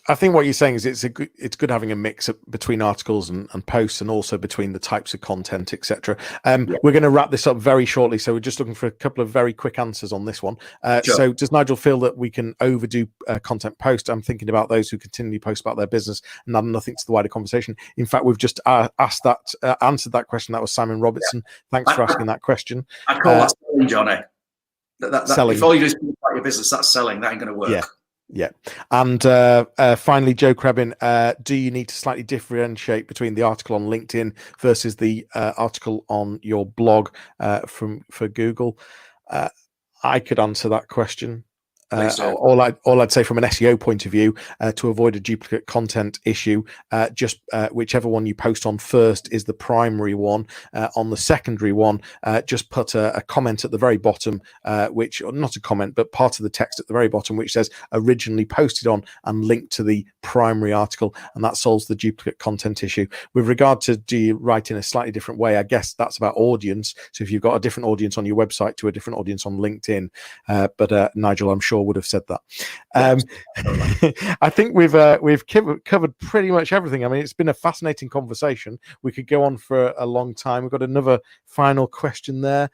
Speaker 1: I think what you're saying is it's good having a mix between articles and posts, and also between the types of content, etc. We're going to wrap this up very shortly, so we're just looking for a couple of very quick answers on this one.
Speaker 2: Sure.
Speaker 1: So does Nigel feel that we can overdo content post? I'm thinking about those who continually post about their business and add nothing to the wider conversation. In fact, we've just answered that question. That was Simon Robertson. Thanks for asking that question.
Speaker 2: I call that selling, Johnny.
Speaker 1: Selling.
Speaker 2: If all you do is about your business, that's selling. That ain't going to work.
Speaker 1: Yeah. And finally, Joe Krebin, do you need to slightly differentiate between the article on LinkedIn versus the article on your blog for Google? I could answer that question. All I'd say from an SEO point of view, to avoid a duplicate content issue, just whichever one you post on first is the primary one. On the secondary one, just put a comment at the very bottom, which, or not a comment, but part of the text at the very bottom, which says originally posted on, and linked to the primary article, and that solves the duplicate content issue. With regard to do you write in a slightly different way, I guess that's about audience. So if you've got a different audience on your website to a different audience on LinkedIn, but Nigel, I'm sure would have said that. I think we've covered pretty much everything. I mean, it's been a fascinating conversation. We could go on for a long time. We've got another final question there.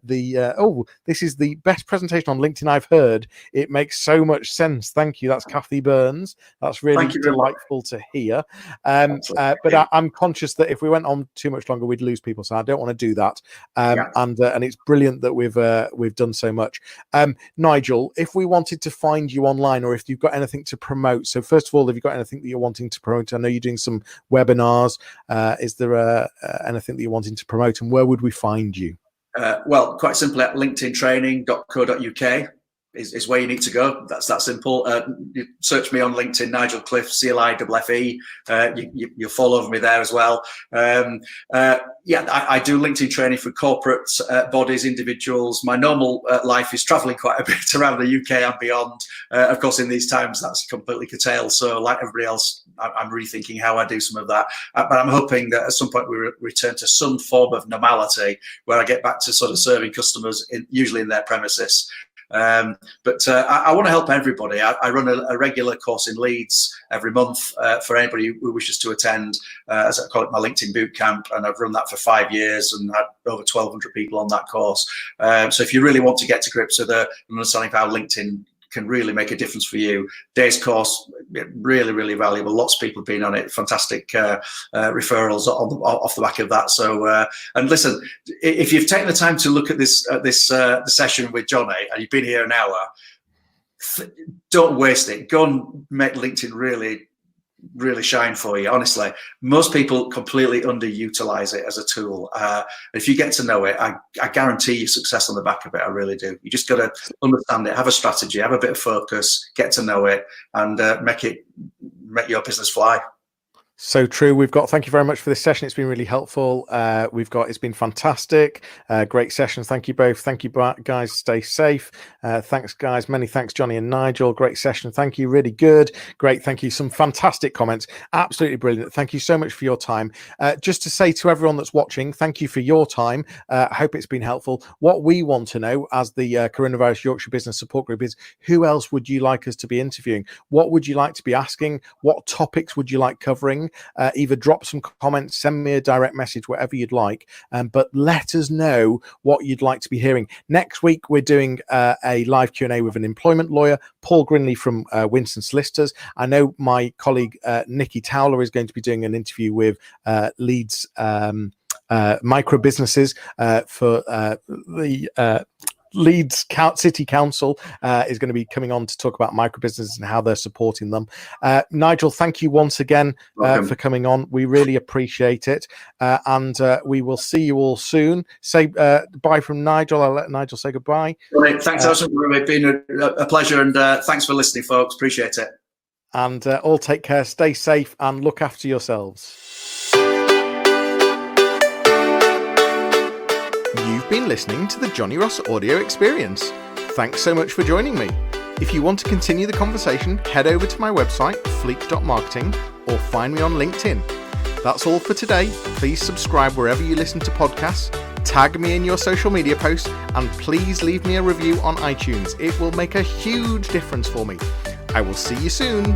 Speaker 1: This is the best presentation on LinkedIn I've heard. It makes so much sense. Thank you. That's Kathy Burns. That's really delightful to hear. But I'm conscious that if we went on too much longer, we'd lose people. So I don't want to do that. And it's brilliant that we've done so much. Nigel, if we wanted to find you online, or if you've got anything to promote. So first of all, have you got anything that you're wanting to promote? I know you're doing some webinars. Is there anything that you're wanting to promote, and where would we find you?
Speaker 2: Well, quite simply at linkedintraining.co.uk is where you need to go. That's that simple. You search me on LinkedIn, Nigel Cliffe, CLIFFE. You'll fall over me there as well. I do LinkedIn training for corporate bodies, individuals. My normal life is traveling quite a bit around the UK and beyond. Of course, in these times, that's completely curtailed. So like everybody else, I'm rethinking how I do some of that. But I'm hoping that at some point we return to some form of normality where I get back to sort of serving customers, usually in their premises. But I want to help everybody. I run a regular course in Leeds every month for anybody who wishes to attend, as I call it, my LinkedIn boot camp, and I've run that for 5 years and had over 1,200 people on that course. So if you really want to get to grips with understanding how LinkedIn can really make a difference for you, day's course, really, really valuable. Lots of people have been on it. Fantastic referrals off the back of that. So, and listen, if you've taken the time to look at the session with Johnny, and you've been here an hour, don't waste it. Go and make LinkedIn really shine for you. Honestly, most people completely underutilize it as a tool. If you get to know it, I guarantee you success on the back of it. I really do. You just got to understand it, have a strategy, have a bit of focus, get to know it, and make your business fly.
Speaker 1: So true. Thank you very much for this session. It's been really helpful. It's been fantastic. Great sessions. Thank you both. Thank you, guys. Stay safe. Thanks, guys. Many thanks, Johnny and Nigel. Great session. Thank you. Really good. Great. Thank you. Some fantastic comments. Absolutely brilliant. Thank you so much for your time. Just to say to everyone that's watching, thank you for your time. I hope it's been helpful. What we want to know as the Coronavirus Yorkshire Business Support Group is, who else would you like us to be interviewing? What would you like to be asking? What topics would you like covering? Either drop some comments, send me a direct message, whatever you'd like, but let us know what you'd like to be hearing. Next week, we're doing a live Q&A with an employment lawyer, Paul Grinley from Winston Solicitors. I know my colleague Nikki Towler is going to be doing an interview with Leeds micro businesses for the Leeds City Council is going to be coming on to talk about micro businesses and how they're supporting them. Nigel, thank you once again for coming on. We really appreciate it. And we will see you all soon. Say bye from Nigel. I'll let Nigel say goodbye.
Speaker 2: Right, thanks, Alison. It's been a pleasure, and thanks for listening, folks. Appreciate it.
Speaker 1: And all take care, stay safe, and look after yourselves. You've been listening to the Johnny Ross Audio Experience. Thanks so much for joining me. If you want to continue the conversation, head over to my website, fleek.marketing, or find me on LinkedIn. That's all for today. Please subscribe wherever you listen to podcasts, tag me in your social media posts, and please leave me a review on iTunes. It will make a huge difference for me. I will see you soon.